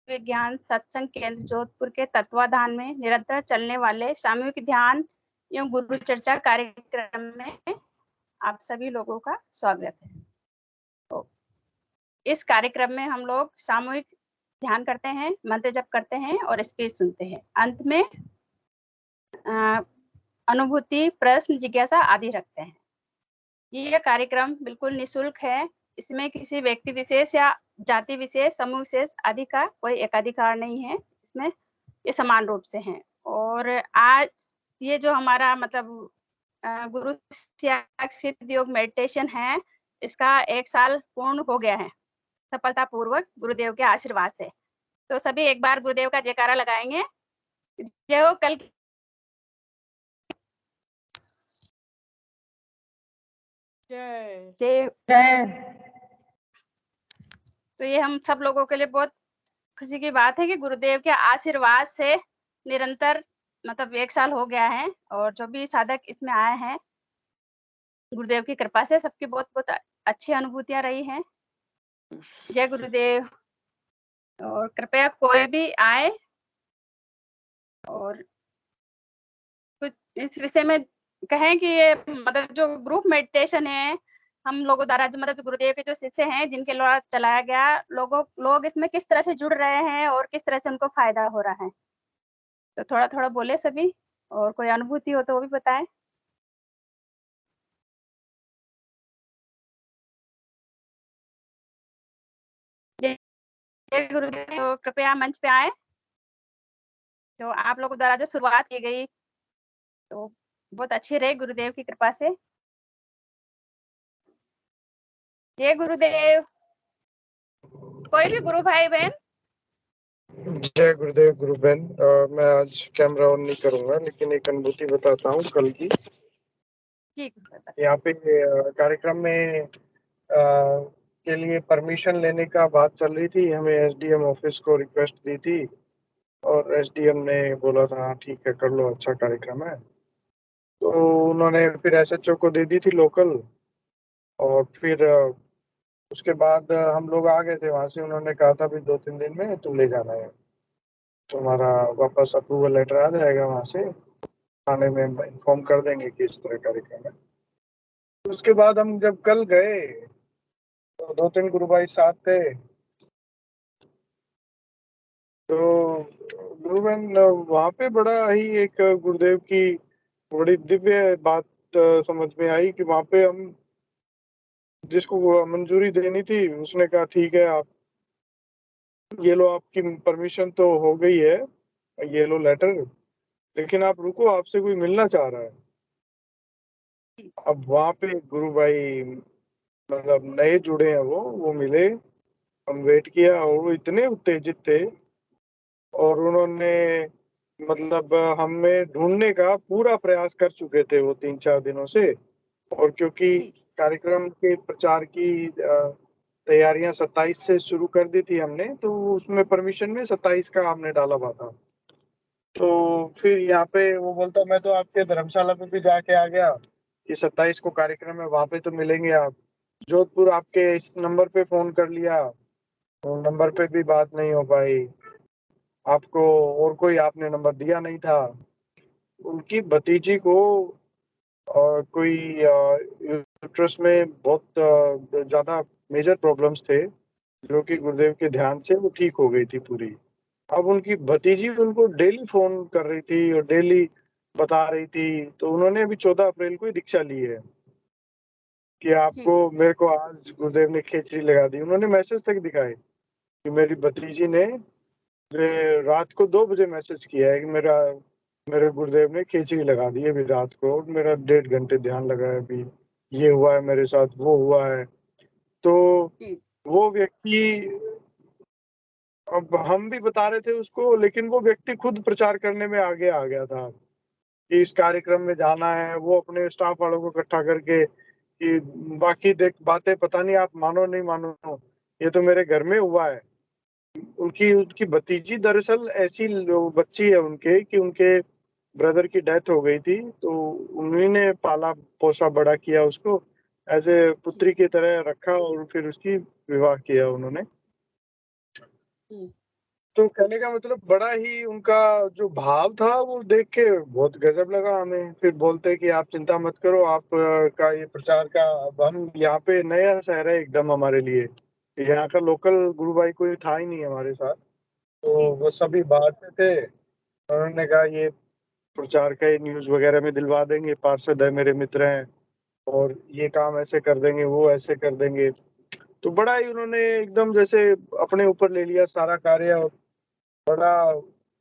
विज्ञान सत्संग केंद्र जोधपुर के तत्वाधान में निरंतर चलने वाले सामूहिक ध्यान एवं गुरु चर्चा कार्यक्रम में आप सभी लोगों का स्वागत है। तो इस कार्यक्रम में हम लोग सामूहिक ध्यान करते हैं, मंत्र जप करते हैं और स्पीच सुनते हैं। अंत में अनुभूति, प्रश्न, जिज्ञासा आदि रखते हैं। ये कार्यक्रम बिल्कुल निःशुल्क है। इसमें किसी व्यक्ति विशेष या जाति विशेष, समूह विशेष आदि का कोई एकाधिकार नहीं है। इसमें ये समान रूप से हैं। और आज ये जो हमारा मतलब गुरु सिद्ध योग मेडिटेशन है, इसका 1 साल पूर्ण हो गया है सफलतापूर्वक गुरुदेव के आशीर्वाद से। तो सभी एक बार गुरुदेव का जयकारा लगाएंगे। जय हो। कल जय। तो ये हम सब लोगों के लिए बहुत खुशी की बात है कि गुरुदेव के आशीर्वाद से निरंतर मतलब 1 साल हो गया है और जो भी साधक इसमें आए हैं, गुरुदेव की कृपा से सबकी बहुत अच्छी अनुभूतियां रही हैं। जय गुरुदेव। और कृपया कोई भी आए और कुछ इस विषय में कहें कि ये मतलब जो ग्रुप मेडिटेशन है, हम लोगों द्वारा जो मतलब गुरुदेव के जो शिष्य हैं, जिनके द्वारा चलाया गया, लोग इसमें किस तरह से जुड़ रहे हैं और किस तरह से उनको फायदा हो रहा है। तो थोड़ा बोले सभी, और कोई अनुभूति हो तो वो भी बताएं। जय गुरुदेव। तो कृपया मंच पे आए। तो आप लोगों द्वारा जो शुरुआत की गई तो बहुत अच्छी रही गुरुदेव की कृपा से। जय गुरुदेव। कोई भी गुरु भाई बहन। जय गुरुदेव गुरु बहन। मैं आज कैमरा ऑन नहीं करूंगा, लेकिन एक अनुभूति बताता हूँ कल की। जी। यहाँ पे कार्यक्रम में के लिए परमिशन लेने का बात चल रही थी। हमें एसडीएम ऑफिस को रिक्वेस्ट दी थी और एसडीएम ने बोला था हाँ ठीक है कर लो, अच्छा कार्यक्रम है। तो उन्होंने फिर एसएचओ को दे दी थी लोकल, और फिर उसके बाद हम लोग आ गए थे वहां से। उन्होंने कहा था भी 2-3 दिन में तुम ले जाना है, तुम्हारा वापस अप्रूवल लेटर आ जाएगा वहां से, थाने में इन्फॉर्म कर देंगे कि इस तरह कार्यक्रम है। उसके बाद हम जब कल गए तो 2-3 गुरु भाई साथ थे। तो गुरुबन वहां पे बड़ा ही एक गुरुदेव की बड़ी दिव्य बात समझ में आई कि वहां पे हम जिसको मंजूरी देनी थी उसने कहा ठीक है, आप ये लो, आपकी परमिशन तो हो गई है, ये लो लेटर, लेकिन आप रुको, आपसे कोई मिलना चाह रहा है। अब वहां पे गुरु भाई मतलब नए जुड़े हैं, वो मिले, हम वेट किया और वो इतने उत्तेजित थे और उन्होंने मतलब हमें ढूंढने का पूरा प्रयास कर चुके थे वो 3-4 दिनों से। और क्योंकि कार्यक्रम के प्रचार की तैयारियां 27 से शुरू कर दी थी हमने, तो उसमें परमिशन में 27 का हमने डाला हुआ था। तो फिर यहाँ पे वो बोलता मैं तो आपके धर्मशाला पे भी जाके आ गया, कि 27 को कार्यक्रम है, वहां पे तो मिलेंगे आप। जोधपुर आपके इस नंबर पे फोन कर लिया, तो नंबर पे भी बात नहीं हो पाई, आपको और कोई आपने नंबर दिया नहीं था। उनकी भतीजी को कोई यूट्रस में बहुत ज्यादा मेजर प्रॉब्लम्स थे, जो कि गुरुदेव के ध्यान से वो ठीक हो गई थी पूरी। अब उनकी भतीजी उनको डेली फोन कर रही थी और डेली बता रही थी। तो उन्होंने अभी 14 अप्रैल को ही दीक्षा ली है कि आपको, मेरे को आज गुरुदेव ने खेचरी लगा दी। उन्होंने मैसेज तक दिखाए कि मेरी भतीजी ने रात को 2 बजे मैसेज किया है कि मेरे गुरुदेव ने खेचरी लगा दी है अभी रात को, और मेरा 1.5 घंटे ध्यान लगा है, अभी ये हुआ है मेरे साथ, वो हुआ है। तो वो व्यक्ति, अब हम भी बता रहे थे उसको, लेकिन वो व्यक्ति खुद प्रचार करने में आगे आ गया था कि इस कार्यक्रम में जाना है। वो अपने स्टाफ वालों को इकट्ठा करके कि बाकी देख बातें पता नहीं आप मानो नहीं मानो, ये तो मेरे घर में हुआ है। उनकी उनकी भतीजी दरअसल ऐसी बच्ची है उनके कि उनके ब्रदर की डेथ हो गई थी, तो उन्हीं ने पाला पोसा बड़ा किया उसको, एज ए पुत्री की तरह रखा और फिर उसकी विवाह किया उन्होंने। तो कहने का मतलब बड़ा ही उनका जो भाव था वो देख के बहुत गजब लगा हमें। फिर बोलते कि आप चिंता मत करो, आप का ये प्रचार का, अब हम यहाँ पे नया शहर है एकदम हमारे लिए, यहाँ का लोकल गुरु भाई कोई था ही नहीं हमारे साथ, जी तो जी वो सभी बाहर से थे। उन्होंने कहा ये प्रचार का न्यूज वगैरह में दिलवा देंगे, पार्षद है मेरे मित्र हैं, और ये काम ऐसे कर देंगे, वो ऐसे कर देंगे। तो बड़ा ही उन्होंने एकदम जैसे अपने ऊपर ले लिया सारा कार्य, और बड़ा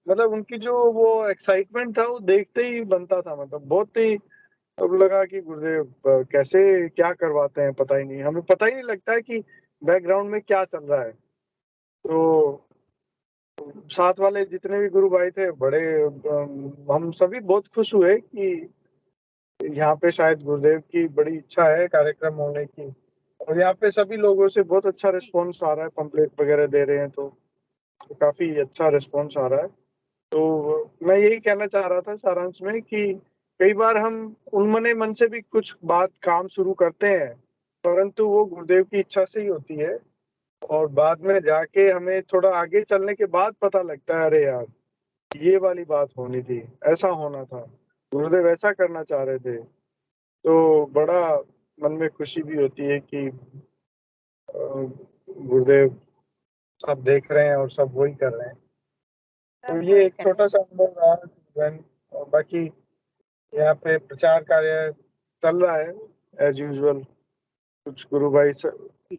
मतलब उनकी जो वो एक्साइटमेंट था वो देखते ही बनता था, मतलब बहुत ही। अब लगा कि गुरुदेव कैसे क्या करवाते हैं, पता ही नहीं, हमें पता ही नहीं लगता है कि बैकग्राउंड में क्या चल रहा है। तो साथ वाले जितने भी गुरु भाई थे बड़े हम सभी बहुत खुश हुए कि यहाँ पे शायद गुरुदेव की बड़ी इच्छा है कार्यक्रम होने की, और यहाँ पे सभी लोगों से बहुत अच्छा जी रिस्पॉन्स आ रहा है, पंपलेट वगैरह दे रहे हैं, तो काफी अच्छा रिस्पॉन्स आ रहा है। तो मैं यही कहना चाह रहा था सारांश में कि कई बार हम उनमने मन से भी कुछ बात काम शुरू करते हैं, परंतु वो गुरुदेव की इच्छा से ही होती है, और बाद में जाके हमें थोड़ा आगे चलने के बाद पता लगता है अरे यार ये वाली बात होनी थी, ऐसा होना था, गुरुदेव ऐसा करना चाह रहे थे। तो बड़ा मन में खुशी भी होती है कि गुरुदेव सब देख रहे हैं और सब वही कर रहे हैं। तो सब ये वही एक कर रहे छोटा सा अनुभव रहा जीवन। और बाकी यहाँ पे प्रचार कार्य चल रहा है एज यूजुअल। कुछ गुरु भाई हैं।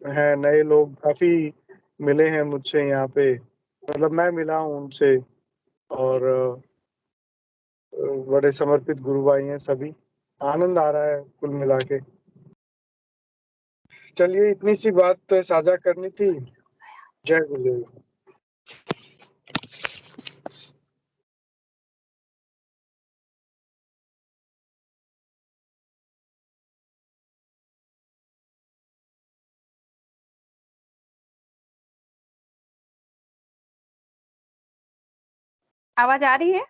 हैं, नए लोग काफी मिले हैं मुझसे यहाँ पे, मतलब मैं मिला हूँ उनसे, जी और बड़े समर्पित गुरु भाई हैं सभी। आनंद आ रहा है कुल मिला के। चलिए इतनी सी बात साझा करनी थी। जय गुरुदेव। आवाज आ रही है?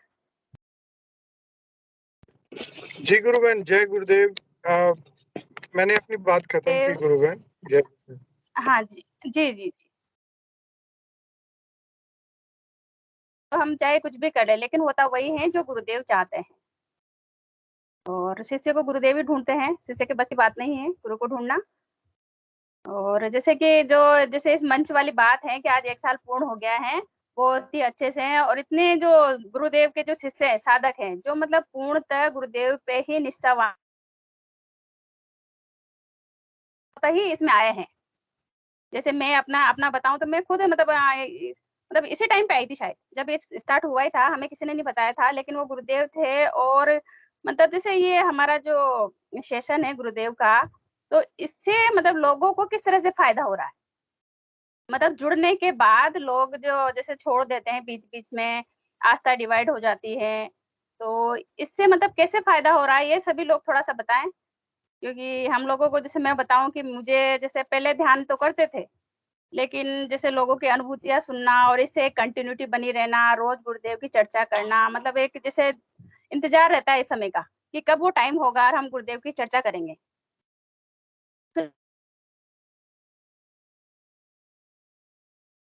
जी गुरु बहन, जय गुरुदेव। मैंने अपनी बात खत्म की गुरु बहन। जय। हाँ जी जी जी जी। तो हम चाहे कुछ भी करें लेकिन होता वही है जो गुरुदेव चाहते हैं, और शिष्य को गुरुदेव ही ढूंढते हैं, शिष्य के बस की बात नहीं है गुरु को ढूंढना। और जैसे कि जो जैसे इस मंच वाली बात है कि आज 1 साल पूर्ण हो गया है, बहुत ही अच्छे से हैं, और इतने जो गुरुदेव के जो शिष्य हैं, साधक हैं, जो मतलब पूर्णतः गुरुदेव पे ही निष्ठावान ही इसमें आए हैं। जैसे मैं अपना अपना बताऊं तो मैं खुद मतलब मतलब इसी टाइम पे आई थी शायद, जब ये स्टार्ट हुआ ही था, हमें किसी ने नहीं बताया था, लेकिन वो गुरुदेव थे। और मतलब जैसे ये हमारा जो सेशन है गुरुदेव का, तो इससे मतलब लोगों को किस तरह से फायदा हो रहा है, मतलब जुड़ने के बाद लोग जो जैसे छोड़ देते हैं बीच बीच में, आस्था डिवाइड हो जाती है, तो इससे मतलब कैसे फायदा हो रहा है ये सभी लोग थोड़ा सा बताएं। क्योंकि हम लोगों को, जैसे मैं बताऊं कि मुझे जैसे पहले ध्यान तो करते थे, लेकिन जैसे लोगों की अनुभूतियां सुनना और इससे एक कंटिन्यूटी बनी रहना, रोज गुरुदेव की चर्चा करना, मतलब एक जैसे इंतजार रहता है इस समय का कि कब वो टाइम होगा और हम गुरुदेव की चर्चा करेंगे। तो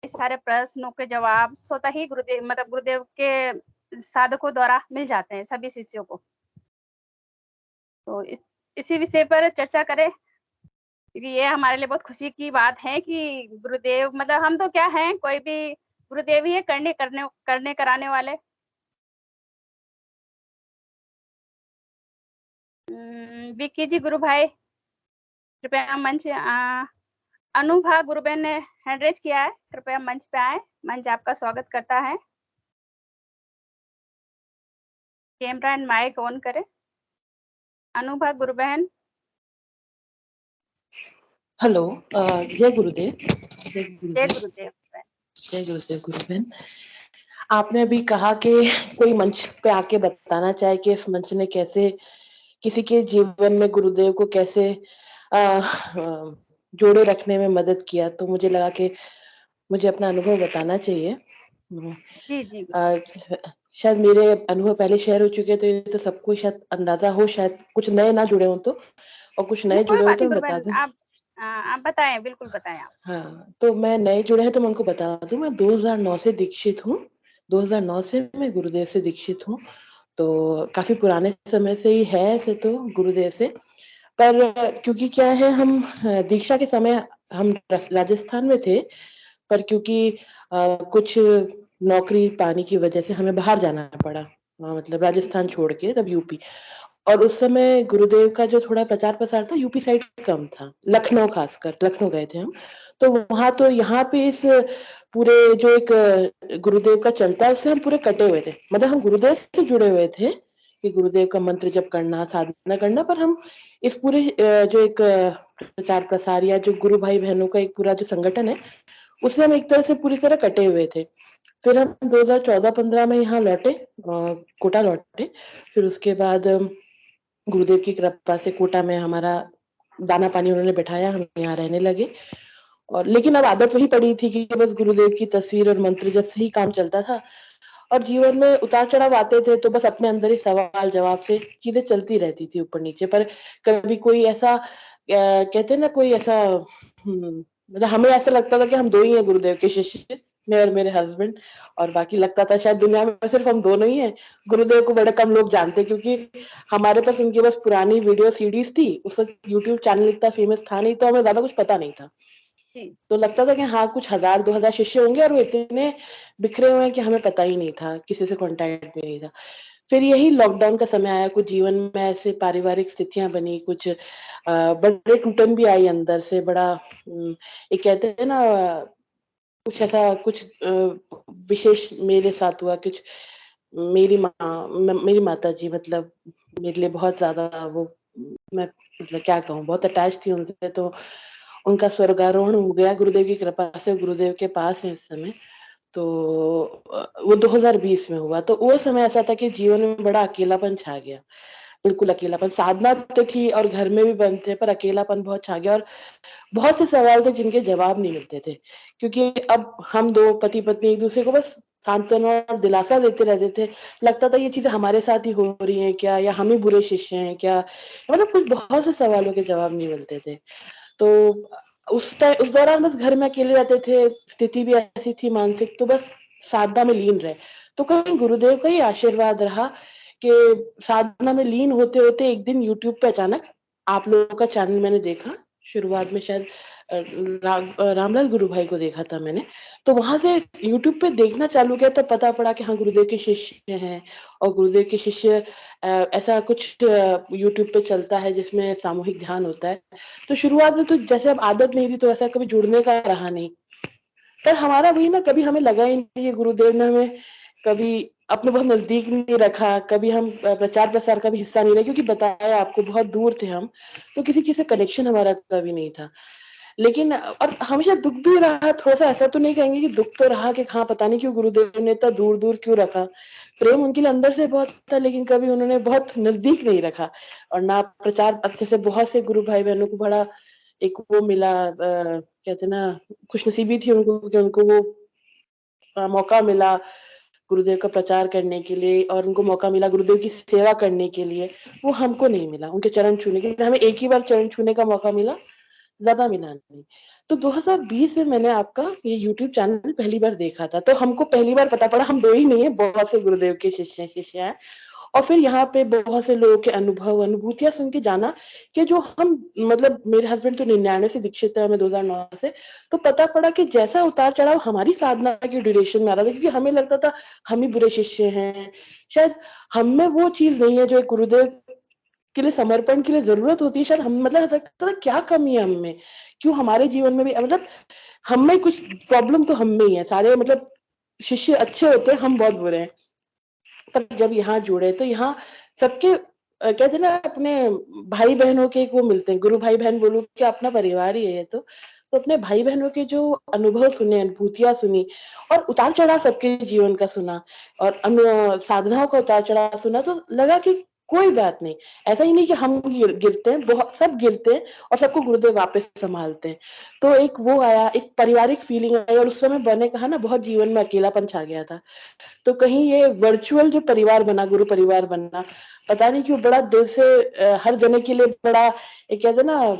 सारे प्रश्नों के जवाब स्वतः ही गुरुदेव मतलब गुरुदेव के साधकों द्वारा मिल जाते हैं सभी शिष्यों को। तो इसी विषय पर चर्चा करें, क्योंकि ये हमारे लिए बहुत खुशी की बात है कि गुरुदेव मतलब हम तो क्या हैं, कोई भी गुरुदेव ही है करने कराने वाले। विक्की जी गुरु भाई कृपया मंच अनुभा गुरुबेन ने हैंड रेज किया है, कृपया मंच पे आए, मंच आपका स्वागत करता है। कैमरा एंड माइक ऑन करें। अनुभा गुरुबहन। हेलो। जय गुरुदेव। जय जय गुरुदेव। गुरुदेव। जय गुरुदेव गुरुबहन। आपने अभी कहा कि कोई मंच पे आके बताना चाहे कि इस मंच ने कैसे किसी के जीवन में गुरुदेव को कैसे जोड़े रखने में मदद किया, तो मुझे लगा कि मुझे अपना अनुभव बताना चाहिए। जी जी अ, शायद मेरे अनुभव पहले शेयर हो चुके हैं, तो ये तो सबको शायद अंदाजा हो, शायद कुछ नए ना जुड़े हो तो, और कुछ नहीं नए कोई जुड़े हो बात तो नहीं मैं बता गुरुबहन, दूं। आप बताएं, बिल्कुल बताएं आप। हाँ, तो मैं नए जुड़े हैं तो मैं उनको बता दूं, मैं 2009 से दीक्षित हूँ। 2009 से मैं गुरुदेव से दीक्षित हूँ, तो काफी पुराने समय से ही है ऐसे तो गुरुदेव से। पर क्योंकि क्या है, हम दीक्षा के समय हम राजस्थान में थे, पर क्योंकि कुछ नौकरी पाने की वजह से हमें बाहर जाना पड़ा, मतलब राजस्थान छोड़ के तब यूपी। और उस समय गुरुदेव का जो थोड़ा प्रचार प्रसार था यूपी साइड कम था, लखनऊ, खासकर लखनऊ गए थे हम। तो वहां तो यहाँ पे इस पूरे जो एक गुरुदेव का चलता है उससे हम पूरे कटे हुए थे, मतलब हम गुरुदेव से जुड़े हुए थे कि गुरुदेव का मंत्र जप करना, साधना करना, पर हम इस पूरे जो एक प्रचार प्रसार या जो गुरु भाई बहनों का एक पूरा जो संगठन है उससे हम एक तरह से पूरी तरह कटे हुए थे। फिर हम 2014-15 में यहाँ लौटे, कोटा लौटे। फिर उसके बाद गुरुदेव की कृपा से कोटा में हमारा दाना पानी उन्होंने बैठाया, हम यहाँ रहने लगे। और लेकिन अब आदत वही पड़ी थी कि बस गुरुदेव की तस्वीर और मंत्र जप से ही काम चलता था, और जीवन में उतार चढ़ाव आते थे तो बस अपने अंदर ही सवाल जवाब से चीजें चलती रहती थी ऊपर नीचे। पर कभी कोई ऐसा कहते हैं ना, कोई ऐसा मतलब हमें ऐसा लगता था कि हम दो ही हैं गुरुदेव के शिष्य, मैं और मेरे हस्बैंड, और बाकी लगता था शायद दुनिया में सिर्फ हम दोनों ही हैं। गुरुदेव को बड़े कम लोग जानते, क्योंकि हमारे पास उनकी बस पुरानी वीडियो सीडीज थी, उस वक्त यूट्यूब चैनल इतना फेमस था नहीं, तो हमें ज्यादा कुछ पता नहीं था। जी। तो लगता था कि हाँ, कुछ 1000-2000 शिष्य होंगे, और वो इतने बिखरे हुए हैं कि हमें पता ही नहीं था, किसी से कांटेक्ट भी नहीं था। फिर यही लॉकडाउन का समय आया, कुछ जीवन में ऐसे पारिवारिक स्थितियां बनी, कुछ बड़े टूटन भी आई अंदर से, बड़ा एक कहते हैं ना, कुछ ऐसा कुछ विशेष मेरे साथ हुआ कुछ। मेरी माता जी, मतलब मेरे लिए बहुत ज्यादा वो, मैं मतलब क्या कहूँ, बहुत अटैच थी उनसे, तो उनका स्वर्गारोहण हो गया गुरुदेव की कृपा से, गुरुदेव के पास है इस समय। तो वो 2020 में हुआ, तो वो समय ऐसा था कि जीवन में बड़ा अकेलापन छा गया, बिल्कुल अकेलापन। साधना तो थी और घर में भी बंद थे, पर अकेलापन बहुत छा गया, और बहुत से सवाल थे जिनके जवाब नहीं मिलते थे, क्योंकि अब हम दो पति पत्नी एक दूसरे को बस सांत्वना और दिलासा देते रहते थे। लगता था ये चीजें हमारे साथ ही हो रही हैं क्या, या हम ही बुरे शिष्य हैं क्या, मतलब कुछ बहुत से सवालों के जवाब नहीं मिलते थे। तो उस दौरान बस घर में अकेले रहते थे, स्थिति भी ऐसी थी मानसिक, तो बस साधना में लीन रहे। तो कहीं गुरुदेव का ही आशीर्वाद रहा कि साधना में लीन होते होते एक दिन यूट्यूब पे अचानक आप लोगों का चैनल मैंने देखा। शुरुआत में शायद रामलाल गुरु भाई को देखा था मैंने, तो वहां से यूट्यूब पे देखना चालू किया, तो पता पड़ा कि हाँ, गुरुदेव के शिष्य हैं। और गुरुदेव के शिष्य ऐसा कुछ यूट्यूब पे चलता है जिसमें सामूहिक ध्यान होता है। तो शुरुआत में तो जैसे अब आदत नहीं थी, तो ऐसा कभी जुड़ने का रहा नहीं। पर हमारा वही ना, कभी हमें लगा ही नहीं कि गुरुदेव ने हमें कभी अपने बहुत नजदीक नहीं रखा, कभी हम प्रचार प्रसार का भी हिस्सा नहीं रहे, क्योंकि बताया आपको बहुत दूर थे हम, तो किसी चीज से कनेक्शन हमारा कभी नहीं था। लेकिन और हमेशा दुख भी रहा थोड़ा सा, ऐसा तो नहीं कहेंगे कि दुख तो रहा कि हाँ, पता नहीं क्यों गुरुदेव ने इतना दूर दूर क्यों रखा। प्रेम उनके लिए अंदर से बहुत था, लेकिन कभी उन्होंने बहुत नजदीक नहीं रखा। और ना प्रचार अच्छे से, बहुत से गुरु भाई बहनों को बड़ा एक वो मिला, कहते ना, खुशनसीबी थी उनको कि उनको वो मौका मिला गुरुदेव का प्रचार करने के लिए, और उनको मौका मिला गुरुदेव की सेवा करने के लिए। वो हमको नहीं मिला, उनके चरण छूने के लिए हमें एक ही बार चरण छूने का मौका मिला, ज्यादा मिला नहीं। तो 2020 में मैंने आपका ये यूट्यूब चैनल पहली बार देखा था, तो हमको पहली बार पता पड़ा हम दो ही नहीं है, बहुत से गुरुदेव के शिष्य हैं। और फिर यहाँ पे बहुत से लोगों के अनुभव अनुभूतियां सुन के जाना कि जो हम, मतलब मेरे हस्बैंड तो 99 से दीक्षित है, मैं 2009 से, तो पता पड़ा कि जैसा उतार चढ़ाव हमारी साधना की ड्यूरेशन में आ रहा था, क्योंकि हमें लगता था हम ही बुरे शिष्य हैं, शायद हम में वो चीज नहीं है जो एक गुरुदेव के लिए समर्पण के लिए जरूरत होती है। शायद हम, मतलब ऐसा लगता था क्या कमी है हम में, क्यों हमारे जीवन में भी, मतलब हम में कुछ प्रॉब्लम तो हम में ही है। सारे मतलब शिष्य अच्छे होते हैं, हम बहुत बुरे हैं। पर जब यहाँ जुड़े तो यहाँ सबके कहते हैं ना, अपने भाई बहनों के वो मिलते हैं, गुरु भाई बहन बोलूं कि अपना परिवार ही है ये तो अपने भाई बहनों के जो अनुभव सुने, अनुभूतियां सुनी, और उतार चढ़ाव सबके जीवन का सुना, और साधनाओं का उतार चढ़ाव सुना, तो लगा कि कोई बात नहीं, ऐसा ही नहीं कि हम गिरते हैं, बहुत सब गिरते हैं, और सबको गुरुदेव वापस संभालते हैं। तो एक वो आया, एक पारिवारिक फीलिंग आई, और उस समय मैंने कहा ना, बहुत जीवन में अकेलापन छा गया था। तो कहीं ये वर्चुअल जो परिवार बना, गुरु परिवार बनना, पता नहीं क्यों बड़ा दिल से हर जने के लिए बड़ा, एक कहते हैं ना,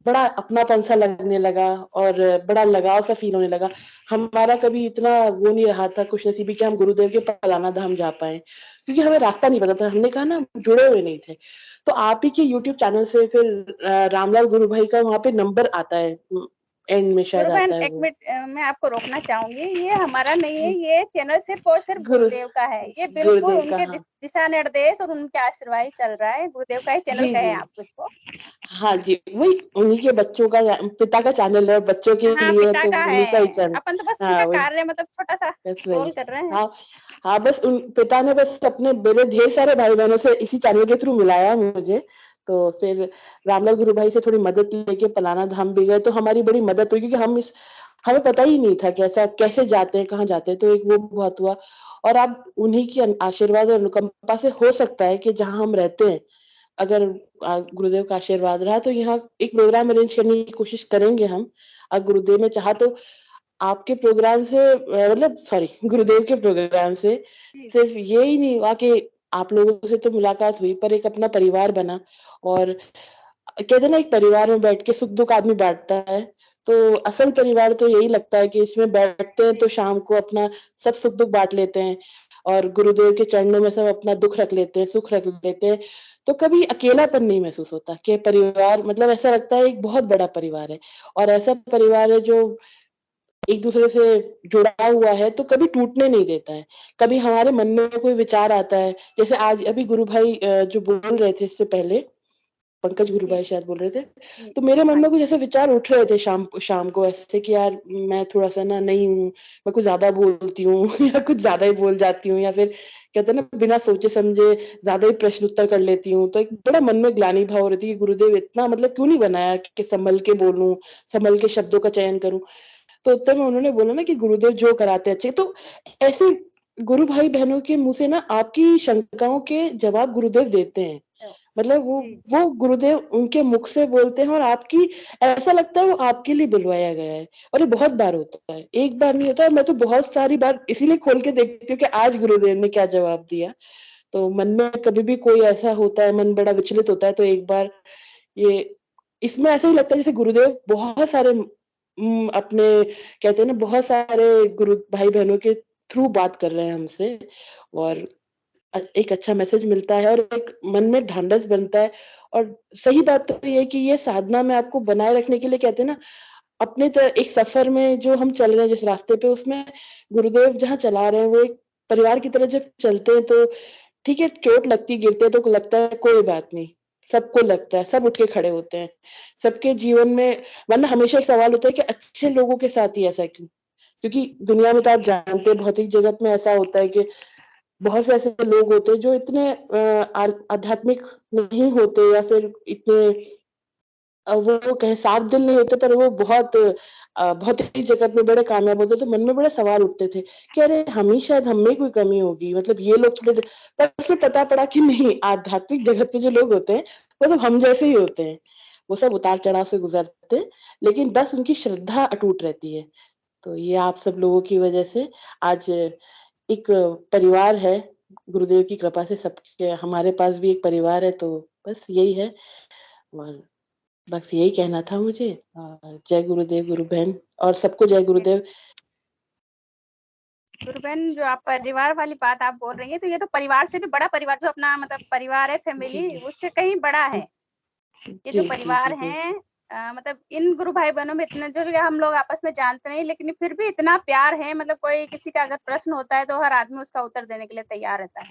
बड़ा अपनापन सा लगने लगा और बड़ा लगाव सा फ़ील होने लगा। हमारा कभी इतना वो नहीं रहा था खुशनसीबी कि हम गुरुदेव के पलाना धाम जा पाएँ, क्योंकि हमें रास्ता नहीं पता था। हमने कहा ना, हम जुड़े हुए नहीं थे। तो आप ही के यूट्यूब चैनल से फिर रामलाल गुरु भाई का वहाँ पे नंबर आता है, एंड में शायद गुरु बहन आता है एक वो। मिनट, मैं आपको रोकना चाहूंगी। ये हमारा नहीं है, ये चैनल सिर्फ और सिर्फ गुरु गुरुदेव का है। ये बिल्कुल गुरुदेव का, उनके हाँ। दिशा निर्देश और उनके आशीर्वाद ही चल रहा है। गुरुदेव का ही चैनल जी, कहें जी। आप इसको। हाँ जी, वही उन्हीं के बच्चों का पिता का चैनल है, बच्चों के हाँ, लिए पिता तो का उन्हीं का ही है। चैनल। अपन तो बस उनका हाँ, वही। कार्य मतलब छोटा-सा बस रोल वही। कर रहे हैं। हाँ, हाँ, बस उन पिता ने बस अपने मेरे ढेर सारे भाई-बहनों से इसी चैनल के थ्रू मिलाया मुझे। तो फिर रामलाल गुरु भाई से थोड़ी मदद लेके पलाना धाम भी गए, तो हमारी बड़ी मदद हुई, क्योंकि हमें पता ही नहीं था कि ऐसा कैसे जाते हैं, कहाँ जाते हैं, तो एक वो बहुत हुआ। और अब उन्हीं की आशीर्वाद और अनुकंपा से हो सकता है कि जहाँ हम रहते हैं, अगर गुरुदेव का आशीर्वाद रहा, तो यहाँ एक प्रोग्राम अरेंज करने की कोशिश करेंगे हम। गुरुदेव ने चाहा तो आपके प्रोग्राम से मतलब सॉरी गुरुदेव के प्रोग्राम से जी, सिर्फ ये ही नहीं हुआ कि आप लोगों से तो मुलाकात हुई, पर एक अपना परिवार बना। और कहते हैं ना, एक परिवार में बैठ के सुख-दुःख आदमी बाँटता है, तो असल परिवार तो यही लगता है कि इसमें बैठते हैं तो शाम को अपना सब सुख-दुःख बाँट लेते हैं और गुरुदेव के चरणों में सब अपना दुःख रख लेते हैं, सुख रख लेते हैं। तो कभी अकेलापन नहीं महसूस होता कि परिवार मतलब ऐसा लगता है एक बहुत बड़ा परिवार है और ऐसा परिवार है जो एक-दूसरे से जुड़ा हुआ है, तो कभी टूटने नहीं देता है। कभी हमारे मन में कोई विचार आता है, जैसे आज अभी गुरु भाई जो बोल रहे थे इससे पहले, पंकज गुरु जी, भाई शायद बोल रहे थे, जी। तो मेरे मन हाँ में जी। कुछ ऐसे विचार उठ रहे थे शाम शाम को ऐसे कि यार मैं थोड़ा-सा ना नई हूँ, मैं कुछ ज़्यादा बोलती हूँ या कुछ ज़्यादा ही बोल जाती हूँ या फिर कहते हैं ना बिना सोचे-समझे ज़्यादा ही प्रश्न उत्तर कर लेती हूँ। तो एक बड़ा मन में ग्लानि भाव हो रही थी कि गुरुदेव इतना मतलब क्यों नहीं बनाया कि सँभल के बोलूँ, सँभल के शब्दों का चयन करूँ। तो उत्तर में उन्होंने बोला ना कि गुरुदेव जो कराते हैं अच्छे, तो ऐसे गुरु भाई-बहनों के मुँह से ना आपकी शंकाओं के जवाब गुरुदेव देते हैं। मतलब वो जी, वो गुरुदेव उनके मुख से बोलते हैं और आपकी ऐसा लगता है वो आपके लिए बुलवाया गया है और ये बहुत बार होता है। एक बार नहीं होता है, मैं तो बहुत सारी बार इसीलिए खोल के देखती हूँ कि आज गुरुदेव ने क्या जवाब दिया। तो मन में कभी भी कोई ऐसा होता है, मन बड़ा विचलित होता है, तो एक बार ये इसमें ऐसा ही लगता है जैसे गुरुदेव बहुत सारे अपने कहते हैं ना बहुत सारे गुरु भाई-बहनों के थ्रू बात कर रहे हैं हमसे और एक अच्छा मैसेज मिलता है और एक मन में ढाँढस बनता है और सही बात तो ये है कि ये साधना में आपको बनाए रखने के लिए कहते हैं ना, अपने एक सफ़र में जो हम चल रहे हैं जिस रास्ते पे उसमें गुरुदेव जहाँ चला रहे हैं वो एक परिवार की तरह जब चलते हैं तो ठीक है, चोट लगती, गिरते तो लगता है कोई बात नहीं, सबको लगता है, सब उठ के खड़े होते हैं। सबके जीवन में वरना हमेशा एक सवाल होता है कि अच्छे लोगों के साथ ही ऐसा क्यों? क्योंकि दुनिया में तो आप जानते हैं भौतिक जगत में ऐसा होता है कि बहुत से ऐसे लोग होते हैं जो इतने आध्यात्मिक नहीं होते या फिर इतने वो कहें साफ दिल नहीं होते पर वो बहुत भौतिक जगत में बड़े कामयाब होते तो मन में बड़े सवाल उठते थे कि अरे हम ही शायद हम में कोई कमी होगी मतलब ये लोग थोड़े पर फिर पता पड़ा कि नहीं आध्यात्मिक जगत में जो लोग होते हैं वो सब हम जैसे ही होते हैं। वो सब उतार-चढ़ाव से गुज़रते हैं, लेकिन बस उनकी श्रद्धा अटूट रहती है। तो ये आप सब लोगों की वजह से आज एक परिवार है, गुरुदेव की कृपा से सबके हमारे पास भी एक परिवार है तो बस यही है और बस यही कहना था मुझे। जय गुरुदेव, गुरु बहन और सबको जय गुरुदेव। गुरु बहन जो आप परिवार वाली बात आप बोल रही हैं, तो ये तो परिवार से भी बड़ा परिवार जो अपना मतलब परिवार है, जी, फैमिली उससे कहीं बड़ा है। ये जो जी, जी, परिवार जी, बिल हैं मतलब इन गुरु भाई-बहनों में इतना जो हम लोग आपस में जानते नहीं, लेकिन फिर भी इतना प्यार है, मतलब कोई किसी का अगर प्रश्न होता है, तो हर आदमी उसका उत्तर देने के लिए तैयार रहता है।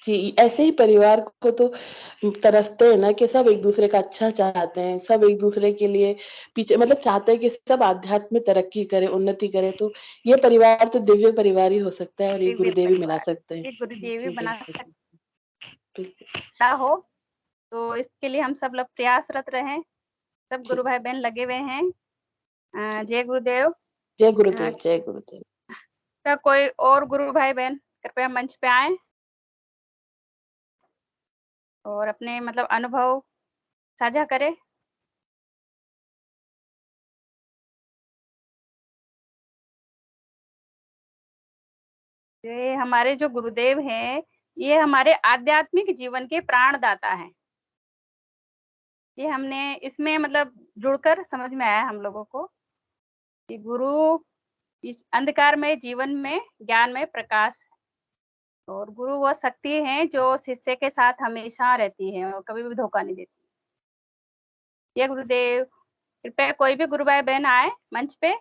जी, ऐसे ही परिवार को तो तरसते हैं ना कि सब एक-दूसरे का अच्छा चाहते हैं, सब एक-दूसरे के लिए पीछे मतलब चाहते हैं कि सब आध्यात्म में तरक्की करें, उन्नति करें, तो ये परिवार तो दिव्य परिवार ही हो सकता है और ये दिव्य गुरुदेव ही मिला परिवार, सकते हैं। ये गुरुदेव ही जी, बना बिल्कुल, बिल्कुल। सकता हो, तो इसके लिए हम सब लोग प्रयासरत रहें। सब जी, गुरु भाई-बहन लगे हुए हैं। जी। जय गुरुदेव। जय अ, गुरुदेव, जय गुरुदेव। क्या कोई और गुरु भाई-बहन कृपया मंच पे आएँ और अपने मतलब अनुभव साझा करें। ये हमारे जो गुरुदेव हैं, ये हमारे आध्यात्मिक जीवन के प्राणदाता हैं। ये हमने इसमें मतलब जुड़कर समझ में आया हम लोगों को कि गुरु इस अंधकारमय जीवन में ज्ञान में प्रकाश है और गुरु वो शक्ति है जो शिष्य के साथ हमेशा रहती है और कभी भी धोखा नहीं देती। ये गुरुदेव, कृपया कोई भी गुरु भाई बहन आए मंच पे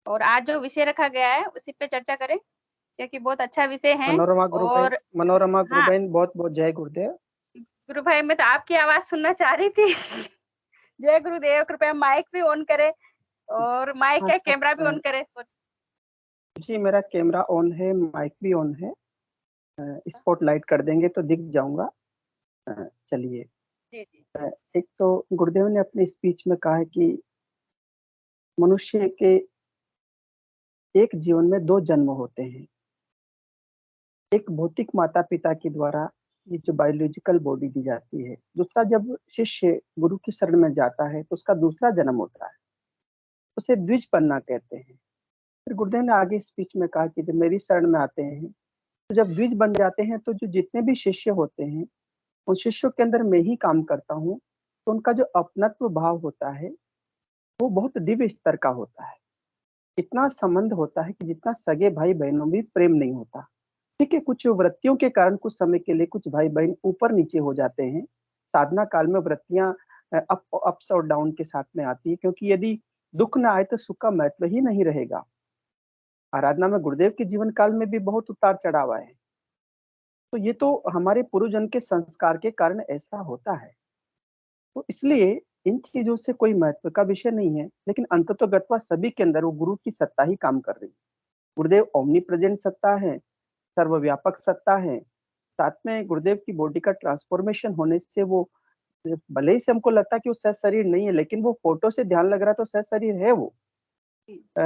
और आज जो विषय रखा गया है उसी पे चर्चा करें क्योंकि बहुत अच्छा विषय है। और मनोरमा गुरु हाँ, बहन बहुत बहुत जय गुरुदेव। गुरु भाई मैं तो आपकी आवाज सुनना चाह रही थी। जय गुरुदेव, कृपया माइक भी ऑन करें और माइक हाँ या सर, कैमरा भी ऑन करें। जी मेरा कैमरा ऑन है, माइक भी ऑन है। स्पॉट लाइट कर देंगे तो दिख जाऊंगा। चलिए, जी जी एक तो गुरुदेव ने अपने स्पीच में कहा है कि मनुष्य के एक जीवन में दो जन्म होते हैं। एक भौतिक माता पिता के द्वारा ये जो बायोलॉजिकल बॉडी दी जाती है, दूसरा जब शिष्य गुरु की शरण में जाता है तो उसका दूसरा जन्म होता है, उसे द्विजपन्ना कहते हैं। फिर गुरुदेव ने आगे स्पीच में कहा कि जब मेरी शरण में आते हैं तो जब द्विज बन जाते हैं तो जो जितने भी शिष्य होते हैं उन शिष्यों के अंदर मैं ही काम करता हूँ, तो उनका जो अपनत्व भाव होता है वो बहुत दिव्य स्तर का होता है। इतना संबंध होता है कि जितना सगे भाई बहनों में प्रेम नहीं होता। ठीक है, कुछ वृत्तियों के कारण कुछ समय के लिए कुछ भाई बहन ऊपर नीचे हो जाते हैं। साधना काल में वृत्तियां अप्स और डाउन के साथ में आती है, क्योंकि यदि दुख ना आए तो सुख का महत्व ही नहीं रहेगा। आराधना में गुरुदेव के जीवन काल में भी बहुत उतार चढ़ाव आए, तो ये तो हमारे पूर्वजन्म के संस्कार के कारण ऐसा होता है। तो इसलिए इन चीजों से कोई महत्व का विषय नहीं है, लेकिन अंततोगत्वा सभी के अंदर वो गुरु की सत्ता ही काम कर रही है। गुरुदेव ओमनी प्रेजेंट सत्ता है, सर्वव्यापक सत्ता है। साथ में गुरुदेव की बॉडी का ट्रांसफॉर्मेशन होने से वो, भले ही से हमको लगता है कि वो सह शरीर नहीं है, लेकिन वो फोटो से ध्यान लग रहा है तो सह शरीर है वो।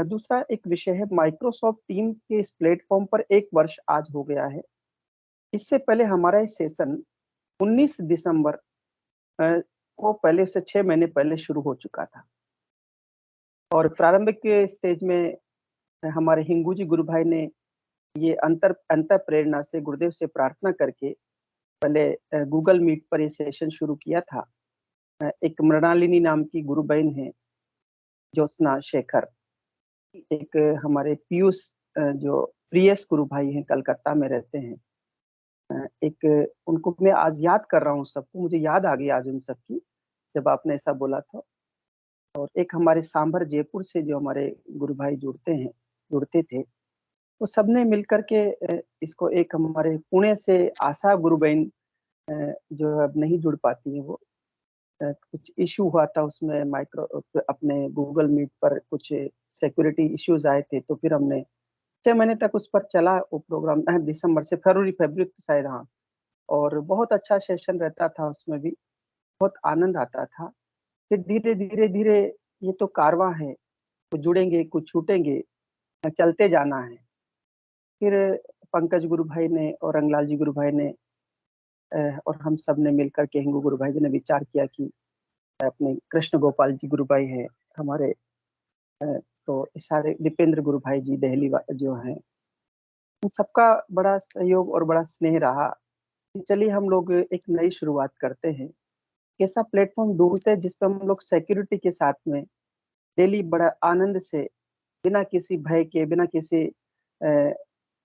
दूसरा एक विषय है, माइक्रोसॉफ्ट टीम के इस प्लेटफॉर्म पर 1 वर्ष आज हो गया है। इससे पहले हमारा ये सेशन 19 दिसंबर को पहले से 6 महीने पहले शुरू हो चुका था और प्रारंभिक स्टेज में हमारे हिंगू जी गुरु भाई ने ये अंतर प्रेरणा से गुरुदेव से प्रार्थना करके पहले गूगल मीट पर ये सेशन शुरू किया था। एक मृणालिनी नाम की गुरु बहन है, ज्योत्सना शेखर, एक हमारे पीयूष जो प्रियस गुरु भाई हैं, कलकत्ता में रहते हैं। एक उनको मैं आज याद कर रहा हूँ, सबको मुझे याद आ गई आज उन सबकी जब आपने ऐसा बोला था। और एक हमारे सांभर जयपुर से जो हमारे गुरु भाई जुड़ते थे, वो सबने मिलकर के इसको, एक हमारे पुणे से आशा गुरु बहन जो अब नहीं जुड़ पाती है, वो कुछ इशू हुआ था उसमें, अपने गूगल मीट पर कुछ सिक्योरिटी इश्यूज आए थे, तो फिर हमने 6 महीने तक उस पर चला वो प्रोग्राम। दिसंबर से फरवरी तो शायद, हाँ। और बहुत अच्छा सेशन रहता था, उसमें भी बहुत आनंद आता था। फिर धीरे धीरे धीरे ये तो कारवां है, कुछ जुड़ेंगे कुछ छूटेंगे, चलते जाना है। फिर पंकज गुरु भाई ने और रंगलाल जी गुरु भाई ने और हम सब ने मिलकर के, हिंगू गुरु भाई जी ने विचार किया कि अपने कृष्ण गोपाल जी गुरु भाई हैं हमारे, तो इस सारे दीपेंद्र गुरु भाई जी दिल्ली जो हैं, इन सबका बड़ा सहयोग और बड़ा स्नेह रहा कि चलिए हम लोग एक नई शुरुआत करते हैं। कैसा प्लेटफॉर्म ढूंढते हैं जिस पर हम लोग सिक्योरिटी के साथ में डेली बड़ा आनंद से, बिना किसी भय के, बिना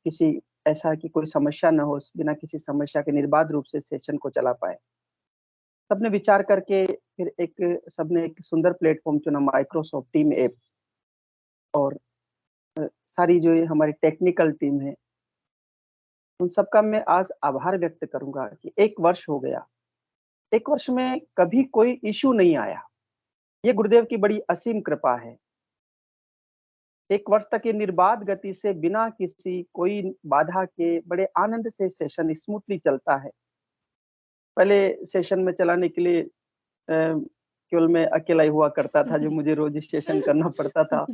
किसी ऐसा कि कोई समस्या ना हो, बिना किसी समस्या के निर्बाध रूप से सेशन को चला पाए। सबने विचार करके फिर सबने एक सुंदर प्लेटफॉर्म चुना, माइक्रोसॉफ्ट टीम ऐप। और सारी जो ये हमारी टेक्निकल टीम है, उन सबका मैं आज आभार व्यक्त करूंगा कि 1 वर्ष हो गया। 1 वर्ष में कभी कोई इश्यू नहीं आया, ये गुरुदेव की बड़ी असीम कृपा है। 1 वर्ष तक ये निर्बाध गति से, बिना किसी कोई बाधा के, बड़े आनंद से सेशन स्मूथली चलता है। पहले सेशन में चलाने के लिए केवल मैं अकेला ही हुआ करता था, जो मुझे रोज स्टेशन करना पड़ता था।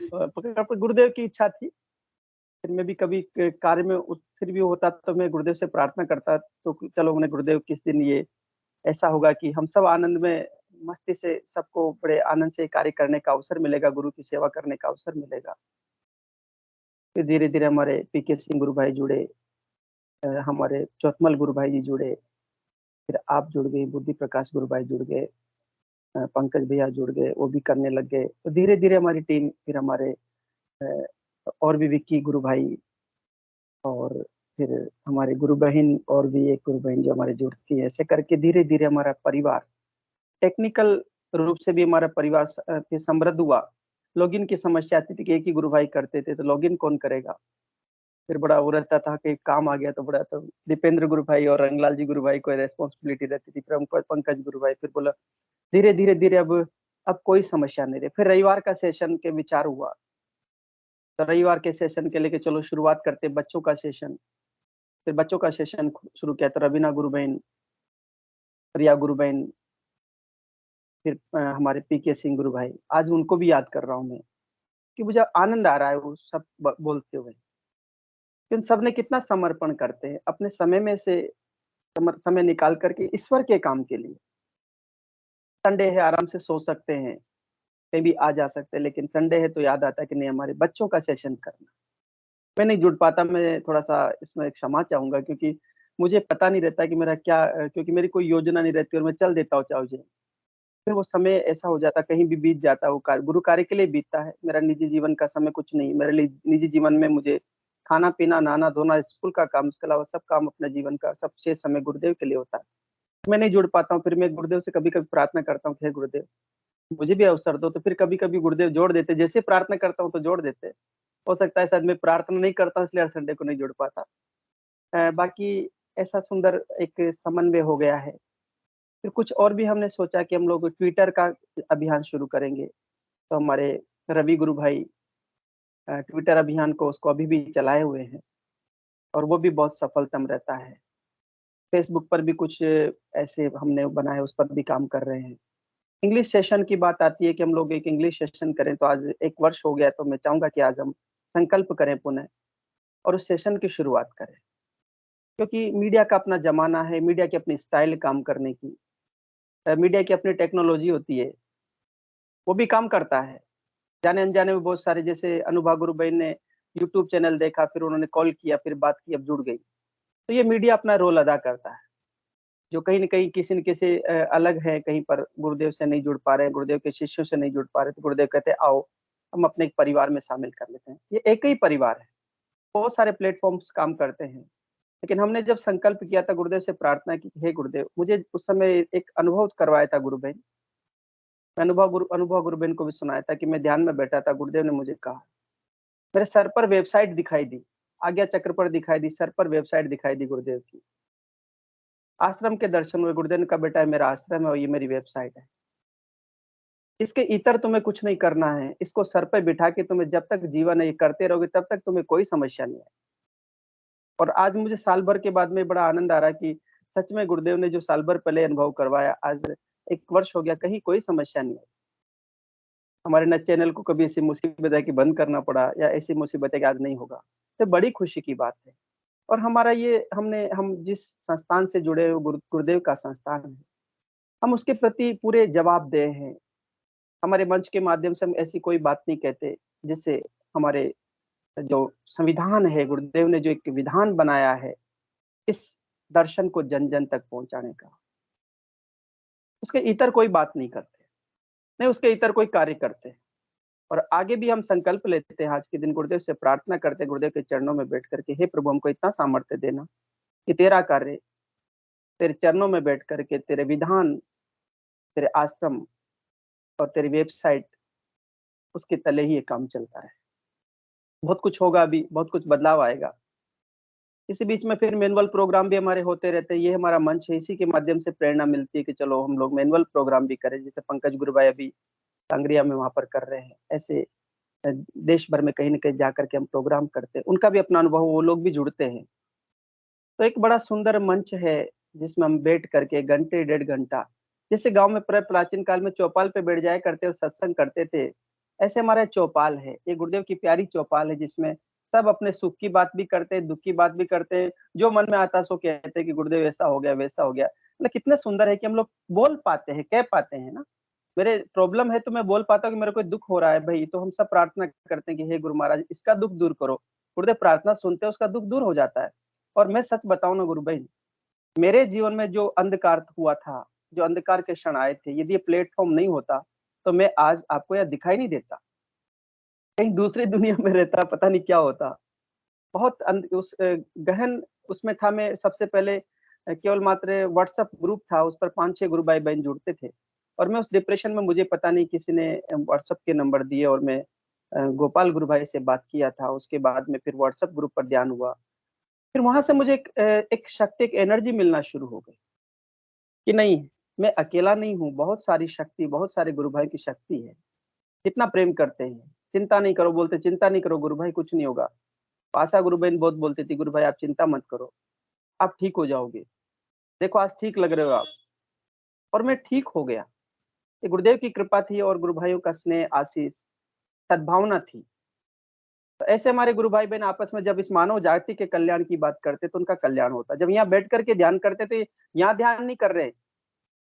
गुरुदेव की इच्छा थी, फिर मैं भी कभी कार्य में फिर भी होता तो मैं गुरुदेव से प्रार्थना करता, तो चलो मैंने गुरुदेव किस दिन ये ऐसा होगा कि हम सब आनंद में, मस्ती से, सबको बड़े आनंद से कार्य करने का अवसर मिलेगा, गुरु की सेवा करने का अवसर मिलेगा। फिर धीरे धीरे हमारे पीके सिंह गुरु भाई जुड़े, हमारे चौथमल गुरु भाई जी जुड़े, फिर आप जुड़ गई, बुद्धि प्रकाश गुरु भाई जुड़ गए, पंकज भैया जुड़ गए, वो भी करने लग गए। तो धीरे धीरे हमारी टीम, फिर हमारे और भी विक्की गुरु भाई, और फिर हमारे गुरु बहन, और भी एक गुरु बहन जो हमारे जुड़ती है। ऐसे करके धीरे धीरे हमारा परिवार टेक्निकल रूप से भी हमारा परिवार फिर समृद्ध हुआ। लॉगिन की समस्या आती थी कि एक ही गुरु भाई करते थे, तो लॉगिन कौन करेगा। फिर बड़ा वो रहता था कि काम आ गया तो बड़ा, तो दीपेंद्र गुरु भाई और रंगलाल जी गुरु भाई को रेस्पॉन्सिबिलिटी रहती थी। फिर हमको पंकज गुरु भाई, फिर बोला धीरे धीरे धीरे अब कोई समस्या नहीं रही। फिर रविवार का सेशन के विचार हुआ, तो रविवार के सेशन के लेके चलो शुरुआत करते बच्चों का सेशन। फिर बच्चों का सेशन शुरू किया, तो रवीना गुरु बहन, प्रिया गुरु बहन, फिर हमारे पीके सिंह गुरु भाई, आज उनको भी याद कर रहा हूँ मैं, कि मुझे आनंद आ रहा है वो सब बोलते हुए कि उन सब ने कितना समर्पण करते हैं अपने समय में से, समय निकाल करके ईश्वर के काम के लिए। संडे है, आराम से सो सकते हैं, कहीं भी आ जा सकते हैं, लेकिन संडे है तो याद आता है कि नहीं, हमारे बच्चों का सेशन करना। मैं नहीं जुड़ पाता, मैं थोड़ा सा इसमें क्षमा चाहूंगा, क्योंकि मुझे पता नहीं रहता कि मेरा क्या, क्योंकि मेरी कोई योजना नहीं रहती और मैं चल देता हूँ चाहे। फिर वो समय ऐसा हो जाता, कहीं भी बीत जाता, वो गुरु कार्य के लिए बीतता है। मेरा निजी जीवन का समय कुछ नहीं, मेरे लिए निजी जीवन में मुझे खाना पीना, नहाना धोना, स्कूल का काम, इसके अलावा सब काम अपने जीवन का सबसे समय गुरुदेव के लिए होता है। मैं नहीं जुड़ पाता हूँ। फिर मैं गुरुदेव से कभी कभी प्रार्थना करता हूँ कि हे गुरुदेव, मुझे भी अवसर दो। तो फिर कभी कभी गुरुदेव जोड़ देते, जैसे प्रार्थना करता हूँ तो जोड़ देते। हो सकता है शायद मैं प्रार्थना नहीं करता हूँ, इसलिए हर संडे को नहीं जुड़ पाता। बाकी ऐसा सुंदर एक समन्वय हो गया है। फिर कुछ और भी हमने सोचा कि हम लोग ट्विटर का अभियान शुरू करेंगे। तो हमारे रवि गुरु भाई ट्विटर अभियान को उसको अभी भी चलाए हुए हैं, और वो भी बहुत सफलतम रहता है। फेसबुक पर भी कुछ ऐसे हमने बनाए, उस पर भी काम कर रहे हैं। इंग्लिश सेशन की बात आती है कि हम लोग एक इंग्लिश सेशन करें, तो आज 1 वर्ष हो गया, तो मैं चाहूंगा कि आज हम संकल्प करें पुनः और उस सेशन की शुरुआत करें। क्योंकि मीडिया का अपना जमाना है, मीडिया की अपनी स्टाइल काम करने की, मीडिया की अपनी टेक्नोलॉजी होती है, वो भी काम करता है। जाने अनजाने में बहुत सारे, जैसे अनुभा गुरु बहन ने यूट्यूब चैनल देखा, फिर उन्होंने कॉल किया, फिर बात की, अब जुड़ गई। तो ये मीडिया अपना रोल अदा करता है। जो कहीं न कहीं किसी न किसी अलग है, कहीं पर गुरुदेव से नहीं जुड़ पा रहे हैं, गुरुदेव के शिष्यों से नहीं जुड़ पा रहे, तो गुरुदेव कहते हैं आओ हम अपने एक परिवार में शामिल कर लेते हैं। ये एक ही परिवार है, बहुत सारे प्लेटफॉर्म्स काम करते हैं। लेकिन हमने जब संकल्प किया था, गुरुदेव से प्रार्थना की, हे गुरुदेव, मुझे उस समय एक अनुभव करवाया था गुरु बहन। मैं अनुभव गुरु बहन को भी सुनाया था कि मैं ध्यान में बैठा था, गुरुदेव ने मुझे कहा, मेरे सर पर वेबसाइट दिखाई दी, आज्ञा चक्र पर दिखाई दी, सर पर वेबसाइट दिखाई दी गुरुदेव की। आश्रम के दर्शन हुए, गुरुदेव ने कहा बेटा मेरा आश्रम है और ये मेरी वेबसाइट है। इसके इतर तुम्हें कुछ नहीं करना है, इसको सर पे बिठा के तुम्हें जब तक जीवन है ये करते रहोगे, तब तक तुम्हें कोई समस्या नहीं है। और आज मुझे साल भर के बाद में बड़ा आनंद आ रहा है कि सच में गुरुदेव ने जो साल भर पहले अनुभव करवाया, आज 1 वर्ष हो गया, कहीं कोई समस्या नहीं है। हमारे ना चैनल को कभी ऐसी मुसीबत है कि बंद करना पड़ा, या ऐसी मुसीबत है कि आज नहीं होगा। तो बड़ी खुशी की बात है। और हमारा ये हम जिस संस्थान से जुड़े हुए गुरुदेव का संस्थान है, हम उसके प्रति पूरे जवाबदेह हैं। हमारे मंच के माध्यम से हम ऐसी कोई बात नहीं कहते जिससे हमारे जो संविधान है, गुरुदेव ने जो एक विधान बनाया है इस दर्शन को जन जन तक पहुंचाने का, उसके इतर कोई बात नहीं करते, नहीं उसके इतर कोई कार्य करते। और आगे भी हम संकल्प लेते हैं, आज के दिन गुरुदेव से प्रार्थना करते हैं, गुरुदेव के चरणों में बैठ करके, हे प्रभु हमको इतना सामर्थ्य देना कि तेरा कार्य तेरे चरणों में बैठ करके, तेरे विधान, तेरे आश्रम और तेरी वेबसाइट, उसके तले ही ये काम चलता है। बहुत कुछ होगा, अभी बहुत कुछ बदलाव आएगा। इसी बीच में फिर मैनुअल प्रोग्राम भी हमारे होते रहते हैं। ये हमारा मंच है, इसी के माध्यम से प्रेरणा मिलती है कि चलो हम लोग मैनुअल प्रोग्राम भी करें, जैसे पंकज गुरु भाई अभी सांगरिया में वहां पर कर रहे हैं। ऐसे देश भर में कहीं न कहीं जाकर के हम प्रोग्राम करते हैं, उनका भी अपना अनुभव, वो लोग भी जुड़ते हैं। तो एक बड़ा सुंदर मंच है जिसमें हम बैठ करके घंटे 1.5 घंटा, जैसे गांव में प्राचीन काल में चौपाल पे बैठ जाया करते और सत्संग करते थे, ऐसे हमारा चौपाल है। ये गुरुदेव की प्यारी चौपाल है जिसमें सब अपने सुख की बात भी करते हैं, दुख की बात भी करते हैं, जो मन में आता सो कहते हैं कि गुरुदेव ऐसा हो गया, वैसा हो गया। मतलब कितना सुंदर है कि हम लोग बोल पाते हैं, कह पाते हैं ना। मेरे प्रॉब्लम है तो मैं बोल पाता हूँ कि मेरे को दुख हो रहा है भाई, तो हम सब प्रार्थना करते हैं कि हे गुरु महाराज इसका दुख दूर करो। गुरुदेव प्रार्थना सुनते हैं, उसका दुख दूर हो जाता है। और मैं सच बताऊं ना गुरु भाई, मेरे जीवन में जो अंधकार हुआ था, जो अंधकार के क्षण आए थे, यदि ये प्लेटफॉर्म नहीं होता तो मैं आज आपको यह दिखाई नहीं देता, कहीं दूसरी दुनिया में रहता, पता नहीं क्या होता। बहुत उस गहन उसमें था। मैं सबसे पहले केवल मात्र व्हाट्सएप ग्रुप था, उस पर 5-6 गुरु भाई बहन जुड़ते थे और मैं उस डिप्रेशन में, मुझे पता नहीं किसी ने व्हाट्सएप के नंबर दिए और मैं गोपाल गुरु भाई से बात किया था। उसके बाद में फिर व्हाट्सएप ग्रुप पर ध्यान हुआ। फिर वहां से मुझे एक शक्ति, एक एनर्जी मिलना शुरू हो गई कि नहीं, मैं अकेला नहीं हूँ, बहुत सारी शक्ति, बहुत सारे गुरु भाई की शक्ति है। कितना प्रेम करते हैं, चिंता नहीं करो बोलते, चिंता नहीं करो गुरु भाई, कुछ नहीं होगा। आशा गुरु बहन बहुत बोलती थी, गुरु भाई आप चिंता मत करो, आप ठीक हो जाओगे, देखो आज ठीक लग रहे हो आप। और मैं ठीक हो गया। ये गुरुदेव की कृपा थी और गुरु भाइयों का स्नेह, आशीष, सद्भावना थी। तो ऐसे हमारे गुरु भाई बहन आपस में जब इस मानव जाति के कल्याण की बात करते तो उनका कल्याण होता। जब यहाँ बैठ करके ध्यान करते थे, यहाँ ध्यान नहीं कर रहे,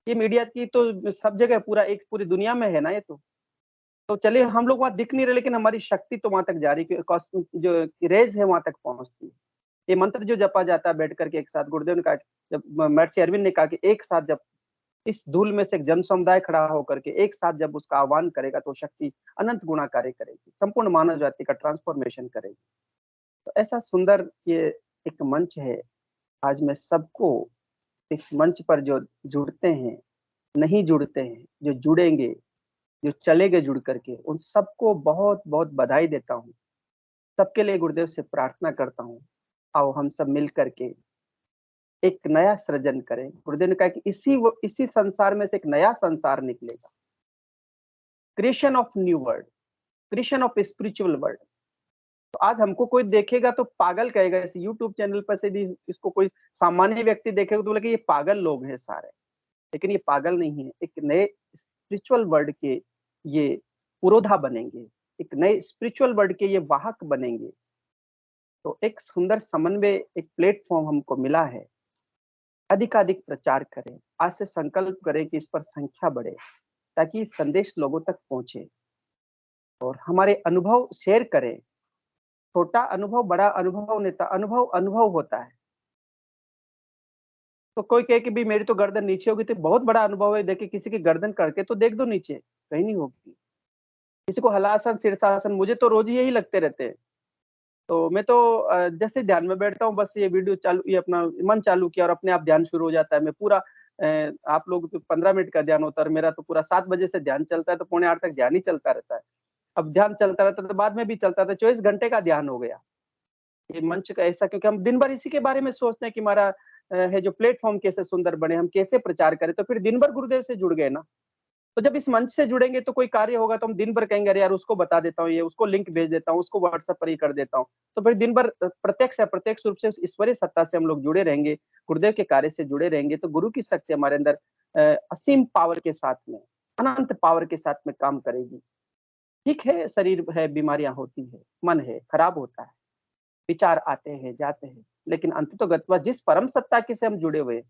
ये मीडिया की तो सब जगह, पूरा एक पूरी दुनिया में है ना ये तो चलिए हम लोग वहां दिख नहीं रहे, लेकिन हमारी शक्ति तो वहां तक जा रही है, जो रेज है वहां तक पहुंचती है। ये मंत्र जो जपा जाता है बैठ करके एक साथ, गुरुदेव ने कहा, जब महर्षि अरविंद ने कहा कि एक साथ जब इस धूल में से एक जन समुदाय खड़ा होकर के एक साथ जब उसका आह्वान करेगा तो शक्ति अनंत गुणा कार्य करेगी, संपूर्ण मानव जाति का ट्रांसफॉर्मेशन करेगी। तो ऐसा सुंदर ये एक मंच है। आज मैं सबको इस मंच पर जो जुड़ते हैं, नहीं जुड़ते हैं, जो जुड़ेंगे, जो चलेंगे जुड़ करके, उन सबको बहुत बहुत बधाई देता हूँ। सबके लिए गुरुदेव से प्रार्थना करता हूँ, आओ हम सब मिल करके एक नया सृजन करें। गुरुदेव ने कहा कि इसी संसार में से एक नया संसार निकलेगा, creation of new world, creation of spiritual world. तो आज हमको कोई देखेगा तो पागल कहेगा, इस यूट्यूब चैनल पर से भी इसको कोई सामान्य व्यक्ति देखेगा तो बोलेगा ये पागल लोग हैं सारे, लेकिन ये पागल नहीं है। एक नए स्पिरिचुअल वर्ल्ड के ये पुरोधा बनेंगे, एक नए स्पिरिचुअल वर्ल्ड के ये वाहक बनेंगे। तो एक सुंदर समन्वय, एक प्लेटफॉर्म हमको मिला है। अधिकाधिक प्रचार करें, आज से संकल्प करें कि इस पर संख्या बढ़े ताकि संदेश लोगों तक पहुंचे और हमारे अनुभव शेयर करें। छोटा अनुभव बड़ा अनुभव नहीं था, अनुभव अनुभव होता है। तो कोई कहे कि भी मेरी तो गर्दन नीचे होगी तो बहुत बड़ा अनुभव है, देखिए किसी की गर्दन करके तो देख दो नीचे, कहीं नहीं होगी। किसी को हलासन, शीर्षासन, मुझे तो रोज यही लगते रहते हैं। तो मैं तो जैसे ध्यान में बैठता हूँ, बस ये वीडियो चालू, ये अपना मन चालू किया और अपने आप ध्यान शुरू हो जाता है। मैं पूरा आप लोग तो 15 मिनट का ध्यान होता है, मेरा तो पूरा 7 बजे से ध्यान चलता है, तो 7:45 तक ध्यान ही चलता रहता है। अब ध्यान चलता रहता है तो बाद में भी चलता था, 24 घंटे का ध्यान हो गया ये मंच का ऐसा, क्योंकि हम दिन भर इसी के बारे में सोचते हैं कि हमारा है जो प्लेटफॉर्म कैसे सुंदर बने, हम कैसे प्रचार करें। तो फिर दिन भर गुरुदेव से जुड़ गए ना, तो जब इस मंच से जुड़ेंगे तो कोई कार्य होगा तो हम दिन भर कहेंगे अरे यार उसको बता देता हूँ, ये उसको लिंक भेज देता हूँ, उसको व्हाट्सएप पर ही कर देता हूँ। तो फिर दिन भर प्रत्यक्ष अप्रत्यक्ष रूप से ईश्वरीय सत्ता से हम लोग जुड़े रहेंगे, गुरुदेव के कार्य से जुड़े रहेंगे। तो गुरु की शक्ति हमारे अंदर असीम पावर के साथ में, अनंत पावर के साथ में काम करेगी। ठीक है, शरीर है, बीमारियां होती है, मन है, खराब होता है, विचार आते हैं जाते हैं, लेकिन अंततोगत्वा जिस परम सत्ता के से हम जुड़े हुए,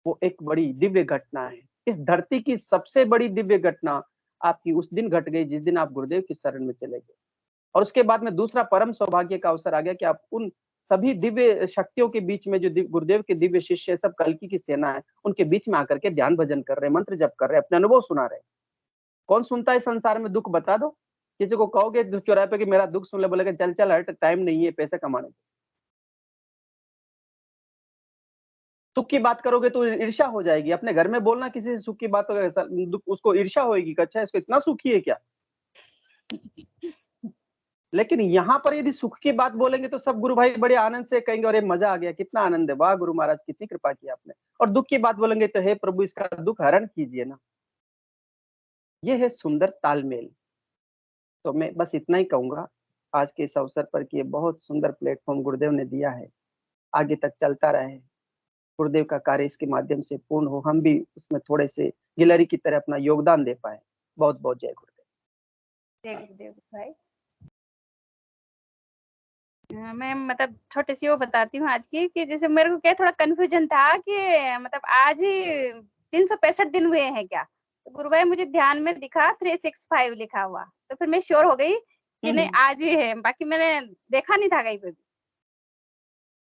वो एक बड़ी दिव्य घटना है। इस धरती की सबसे बड़ी दिव्य घटना आपकी उस दिन घट गई जिस दिन आप गुरुदेव की शरण में चले गए। और उसके बाद में दूसरा परम सौभाग्य का अवसर आ गया कि आप उन सभी दिव्य शक्तियों के बीच में, जो गुरुदेव के दिव्य शिष्य सब कल्कि की सेना है, उनके बीच में आकर के ध्यान भजन कर रहे हैं, मंत्र जप कर रहे हैं, अपने अनुभव सुना रहे हैं। कौन सुनता है संसार में दुख, बता दो। किसी को कहोगे चौराहे पे कि मेरा दुख सुन ले, बोलेगा चल चल हट, टाइम नहीं है पैसे कमाने का। सुख की बात करोगे तो ईर्ष्या हो जाएगी। अपने घर में बोलना किसी से सुख की बात, उसको ईर्ष्या होगी कि अच्छा इसको इतना सुखी है क्या। लेकिन यहाँ पर यदि सुख की बात बोलेंगे तो सब गुरु भाई बड़े आनंद से कहेंगे अरे मजा आ गया, कितना आनंद है, वाह गुरु महाराज कितनी कृपा की आपने। और दुख की बात बोलेंगे तो हे प्रभु इसका दुख हरण कीजिए ना। ये है सुंदर तालमेल। तो मैं बस इतना ही कहूंगा आज के इस अवसर पर कि ये बहुत सुंदर प्लेटफॉर्म गुरुदेव ने दिया है, आगे तक चलता रहे, गुरुदेव का कार्य इसके माध्यम से पूर्ण हो, हम भी उसमें थोड़े से गिलहरी की तरह अपना योगदान दे पाए। बहुत बहुत जय गुरुदेव। जय गुरुदेव भाई। मैं मतलब छोटी सी वो बताती हूँ आज की, कि जैसे मेरे को क्या थोड़ा कंफ्यूजन था कि मतलब आज ही 365 दिन हुए हैं क्या। तो गुरु भाई मुझे ध्यान में दिखा 365 लिखा हुआ, तो फिर मैं श्योर हो गई कि नहीं आज ही है, बाकी मैंने देखा नहीं था कहीं पे भी।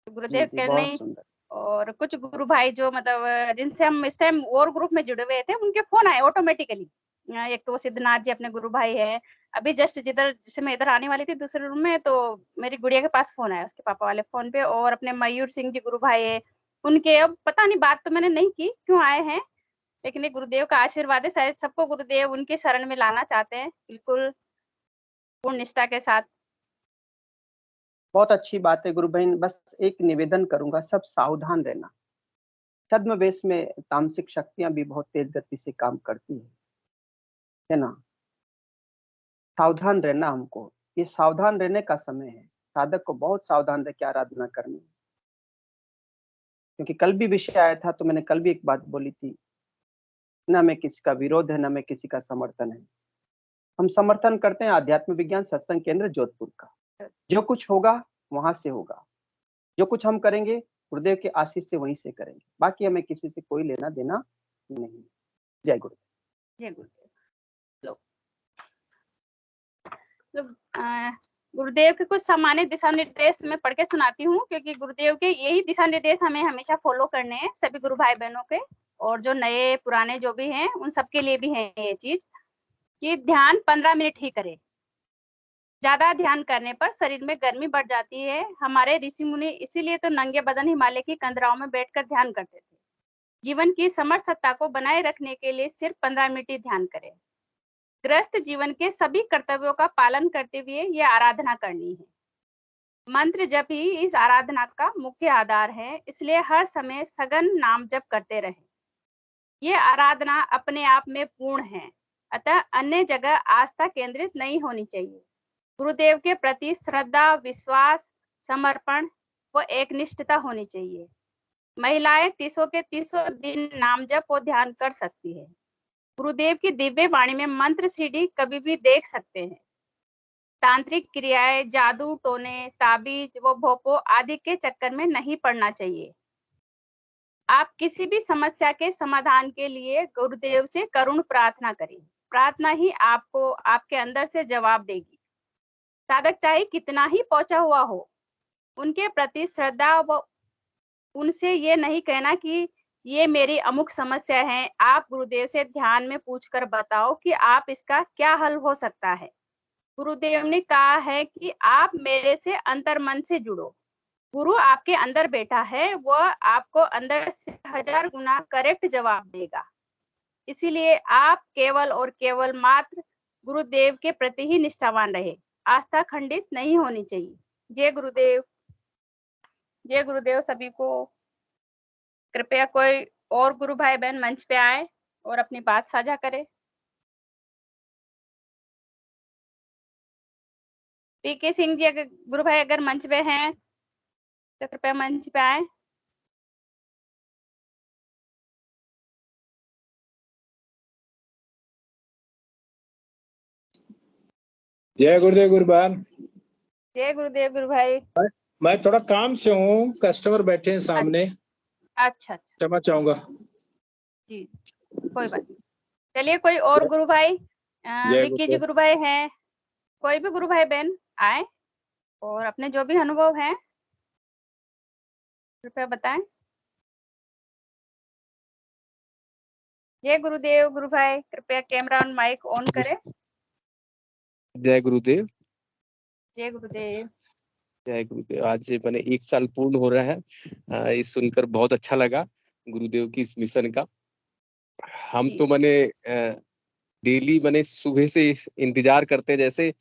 तो गुरुदेव जी, के बहुत नहीं सुंदर। और कुछ गुरु भाई जो मतलब जिनसे हम इस टाइम और ग्रुप में जुड़े हुए थे, उनके फोन आए ऑटोमेटिकली। एक तो सिद्धनाथ जी अपने गुरु भाई है। अभी जस्ट जिधर जैसे मैं इधर आने वाली थी दूसरे रूम में, तो मेरी गुड़िया के पास फोन आया उसके पापा वाले फोन पे, और अपने मयूर सिंह जी गुरु भाई है उनके। अब पता नहीं, बात तो मैंने नहीं की क्यों आए हैं, लेकिन ये गुरुदेव का आशीर्वाद है, शायद सबको गुरुदेव उनके शरण में लाना चाहते हैं, बिल्कुल पूर्ण निष्ठा के साथ। बहुत अच्छी बात है गुरु बहन। बस एक निवेदन करूंगा, सब सावधान रहना। छद्मवेश में तामसिक शक्तियां भी बहुत तेज गति से काम करती है ना। सावधान रहना हमको, ये सावधान रहने का समय है। साधक को बहुत सावधान रह के आराधना करनी है। क्योंकि कल भी विषय आया था, तो मैंने कल भी एक बात बोली थी, ना मैं किसी का विरोध है, ना मैं किसी का समर्थन है। हम समर्थन करते हैं आध्यात्म विज्ञान सत्संग केंद्र जोधपुर का। जो कुछ होगा वहां से होगा, जो कुछ हम करेंगे गुरुदेव के आशीष से वहीं से करेंगे। बाकी हमें किसी से कोई लेना देना नहीं। जय गुरुदेव। जय गुरुदेव। गुरुदेव के कुछ सामान्य दिशा निर्देश मैं पढ़ के सुनाती हूँ, क्योंकि गुरुदेव के यही दिशा निर्देश हमें हमेशा फॉलो करने हैं, सभी गुरु भाई बहनों के, और जो नए पुराने जो भी हैं उन सबके लिए भी है ये चीज, कि ध्यान 15 मिनट ही करें। ज्यादा ध्यान करने पर शरीर में गर्मी बढ़ जाती है। हमारे ऋषि मुनि इसीलिए तो नंगे बदन हिमालय की कंदराओं में बैठकर ध्यान करते थे। जीवन की समर्थता को बनाए रखने के लिए सिर्फ 15 मिनट ही ध्यान करें। ग्रस्त जीवन के सभी कर्तव्यों का पालन करते हुए यह आराधना करनी है। मंत्र जप ही इस आराधना का मुख्य आधार है, इसलिए हर समय सघन नाम जप करते रहें। ये आराधना अपने आप में पूर्ण है, अतः अन्य जगह आस्था केंद्रित नहीं होनी चाहिए। गुरुदेव के प्रति श्रद्धा, विश्वास, समर्पण व एकनिष्ठता होनी चाहिए। महिलाएं 30 के 30 दिन नाम जप और ध्यान कर सकती है। गुरुदेव की दिव्य वाणी में मंत्र सीडी कभी भी देख सकते हैं। तांत्रिक क्रियाएं, जादू टोने, ताबीज व भोपो आदि के चक्कर में नहीं पड़ना चाहिए। आप किसी भी समस्या के समाधान के लिए गुरुदेव से करुण प्रार्थना करें। प्रार्थना ही आपको आपके अंदर से जवाब देगी। साधक चाहे कितना ही पहुंचा हुआ हो, उनके प्रति श्रद्धा व उनसे ये नहीं कहना कि ये मेरी अमुक समस्या है, आप गुरुदेव से ध्यान में पूछकर बताओ कि आप इसका क्या हल हो सकता है। गुरुदेव ने कहा है कि आप मेरे से अंतर मन से जुड़ो। गुरु आपके अंदर बैठा है, वह आपको अंदर से 1000 गुना करेक्ट जवाब देगा। इसीलिए आप केवल और केवल मात्र गुरुदेव के प्रति ही निष्ठावान रहे। आस्था खंडित नहीं होनी चाहिए। जय गुरुदेव। जय गुरुदेव सभी को। कृपया कोई और गुरु भाई बहन मंच पे आए और अपनी बात साझा करें। पीके सिंह जी अगर गुरु भाई अगर मंच पे हैं तो कृपया मंच पे आए। जय गुरुदेव गुरुबान। जय गुरुदेव गुरु भाई। मैं थोड़ा काम से हूँ, कस्टमर बैठे हैं सामने। अच्छा। क्षमा चाहूंगा जी कोई बात नहीं। चलिए कोई और गुरु भाई, विक्की जी गुरु भाई हैं, कोई भी गुरु भाई बहन आए और अपने जो भी अनुभव हैं कृपया बताएं। जय गुरुदेव गुरु भाई, कृपया कैमरा और माइक ऑन करें। जय गुरुदेव। जय गुरुदेव। जय गुरुदेव। आज मैंने 1 साल पूर्ण हो रहा है। इस सुनकर बहुत अच्छा लगा गुरुदेव की इस मिशन का। हम तो मैंने डेली मैंने सुबह से इंतजार करते हैं, जैसे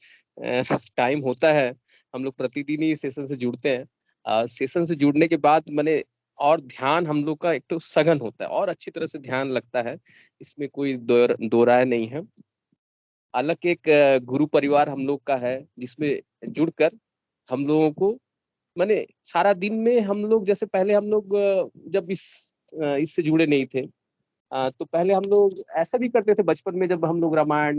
टाइम होता है हम लोग प्रतिदिन ही सेशन से जुड़ते हैं। सेशन से जुड़ने के बाद मैंने और ध्यान हम लोग का एक तो सघन होता है और अच्छी तरह से ध्यान लगता है, इसमें कोई दो राय नहीं है। अलग एक गुरु परिवार हम लोग का है, जिसमें जुड़कर हम लोगों को माने सारा दिन में हम लोग, जैसे पहले हम लोग जब इससे जुड़े नहीं थे, तो पहले हम लोग ऐसा भी करते थे बचपन में, जब हम लोग रामायण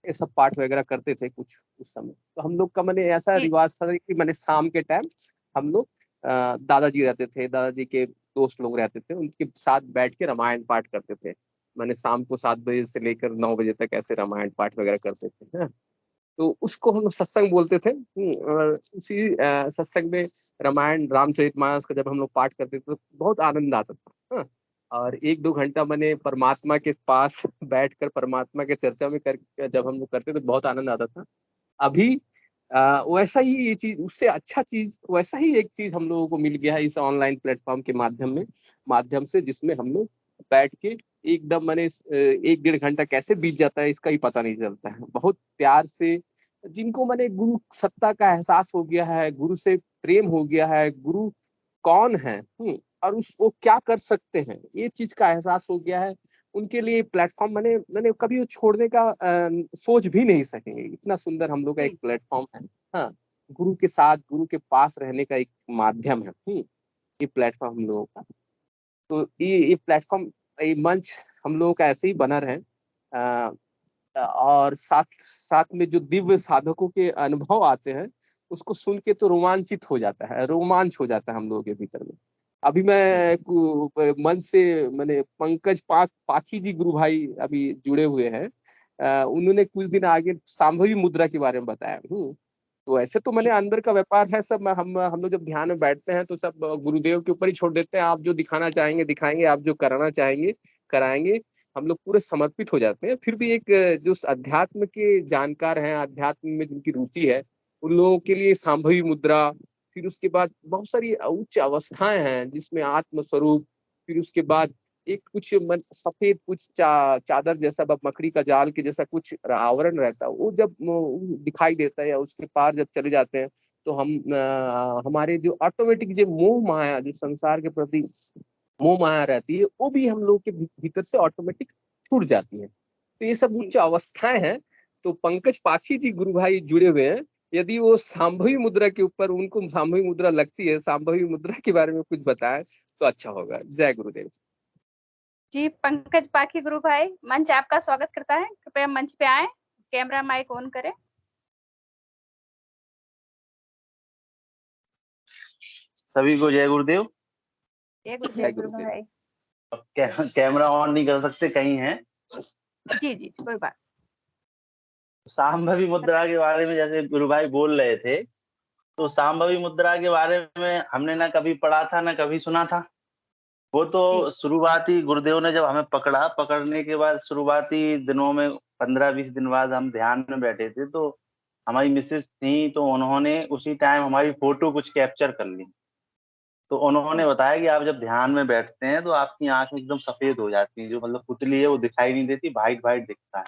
ये सब पाठ वगैरह करते थे कुछ उस समय, तो हम लोग का मैंने ऐसा रिवाज था कि मैंने शाम के टाइम हम लोग दादाजी रहते थे, दादाजी के दोस्त लोग रहते थे, उनके साथ बैठ के रामायण पाठ करते थे। मैंने शाम को 7 बजे से लेकर 9 बजे तक ऐसे रामायण पाठ वगैरह करते थे। तो उसको हम लोग सत्संग बोलते थे। और उसी सत्संग में रामायण रामचरितमानस का जब हम लोग पाठ करते थे तो बहुत आनंद आता था। हाँ। और 1-2 घंटा मैंने परमात्मा के पास बैठकर परमात्मा के चर्चा में कर जब हम लोग करते तो बहुत आनंद आता था। अभी वैसा ही ये चीज, उससे अच्छा चीज, वैसा ही एक चीज हम लोगों को मिल गया है इस ऑनलाइन प्लेटफॉर्म के माध्यम से, जिसमें हम लोग बैठ के एकदम मैंने 1-1.5 घंटा कैसे बीत जाता है इसका ही पता नहीं चलता है। बहुत प्यार से जिनको मैंने गुरु सत्ता का एहसास हो गया है, गुरु से प्रेम हो गया है, गुरु कौन है, और वो क्या कर सकते हैं, ये चीज का एहसास हो गया है, उनके लिए प्लेटफॉर्म मैंने कभी वो छोड़ने का सोच भी नहीं सकेंगे। इतना सुंदर हम लोग का एक प्लेटफॉर्म है। हाँ, गुरु के साथ, गुरु के पास रहने का एक माध्यम है ये प्लेटफॉर्म हम लोगों का। तो ये प्लेटफॉर्म, ये मंच हम लोगों का ऐसे ही बना रहे। और साथ साथ में जो दिव्य साधकों के अनुभव आते हैं उसको सुन के तो रोमांचित हो जाता है, रोमांच हो जाता है हम लोगों के भीतर में। अभी मैं मंच से मैंने पंकज पाखी जी गुरु भाई अभी जुड़े हुए हैं। उन्होंने कुछ दिन आगे सांभवी मुद्रा के बारे में बताया। तो ऐसे तो मैंने अंदर का व्यापार है सब, हम लोग जब ध्यान में बैठते हैं तो सब गुरुदेव के ऊपर ही छोड़ देते हैं। आप जो दिखाना चाहेंगे दिखाएंगे, आप जो कराना चाहेंगे कराएंगे, हम लोग पूरे समर्पित हो जाते हैं। फिर भी एक जो अध्यात्म के जानकार हैं, अध्यात्म में जिनकी रुचि है, उन लोगों के लिए सांभवी मुद्रा, फिर उसके बाद बहुत सारी उच्च अवस्थाएं हैं जिसमें आत्म स्वरूप, फिर उसके बाद एक कुछ सफेद कुछ चादर जैसा, मकड़ी का जाल के जैसा कुछ आवरण रहता है, वो जब दिखाई देता है या उसके पार जब चले जाते हैं तो हमारे जो ऑटोमेटिक जो मोह माया, जो संसार के प्रति मोह माया रहती है, वो भी हम लोग के भीतर से ऑटोमेटिक छूट जाती है। तो ये सब उच्च अवस्थाएं हैं। तो पंकज पाखी जी गुरु भाई जुड़े हुए हैं, यदि वो सांभवी मुद्रा के ऊपर, उनको सांभवी मुद्रा लगती है, सांभवी मुद्रा के बारे में कुछ बताएं तो अच्छा होगा। जय गुरुदेव जी। पंकज पाखी गुरु भाई, मंच आपका स्वागत करता है, कृपया मंच पे आए, कैमरा माइक ऑन करें। सभी को जय गुरुदेव। जय गुरुदेव गुरु भाई। कैमरा ऑन नहीं कर सकते, कहीं है? जी जी, कोई बात। सांभवी मुद्रा के बारे में जैसे गुरु भाई बोल रहे थे, तो सांभवी मुद्रा के बारे में हमने ना कभी पढ़ा था ना कभी सुना था। वो तो शुरुआती गुरुदेव ने जब हमें पकड़ने के बाद शुरुआती दिनों में 15-20 दिन बाद हम ध्यान में बैठे थे, तो हमारी मिसेस थी, तो उन्होंने उसी टाइम हमारी फोटो कुछ कैप्चर कर ली। तो उन्होंने बताया कि आप जब ध्यान में बैठते हैं तो आपकी आंखें एकदम सफेद हो जाती हैं, जो मतलब पुतली है वो दिखाई नहीं देती, वाइट वाइट दिखता है।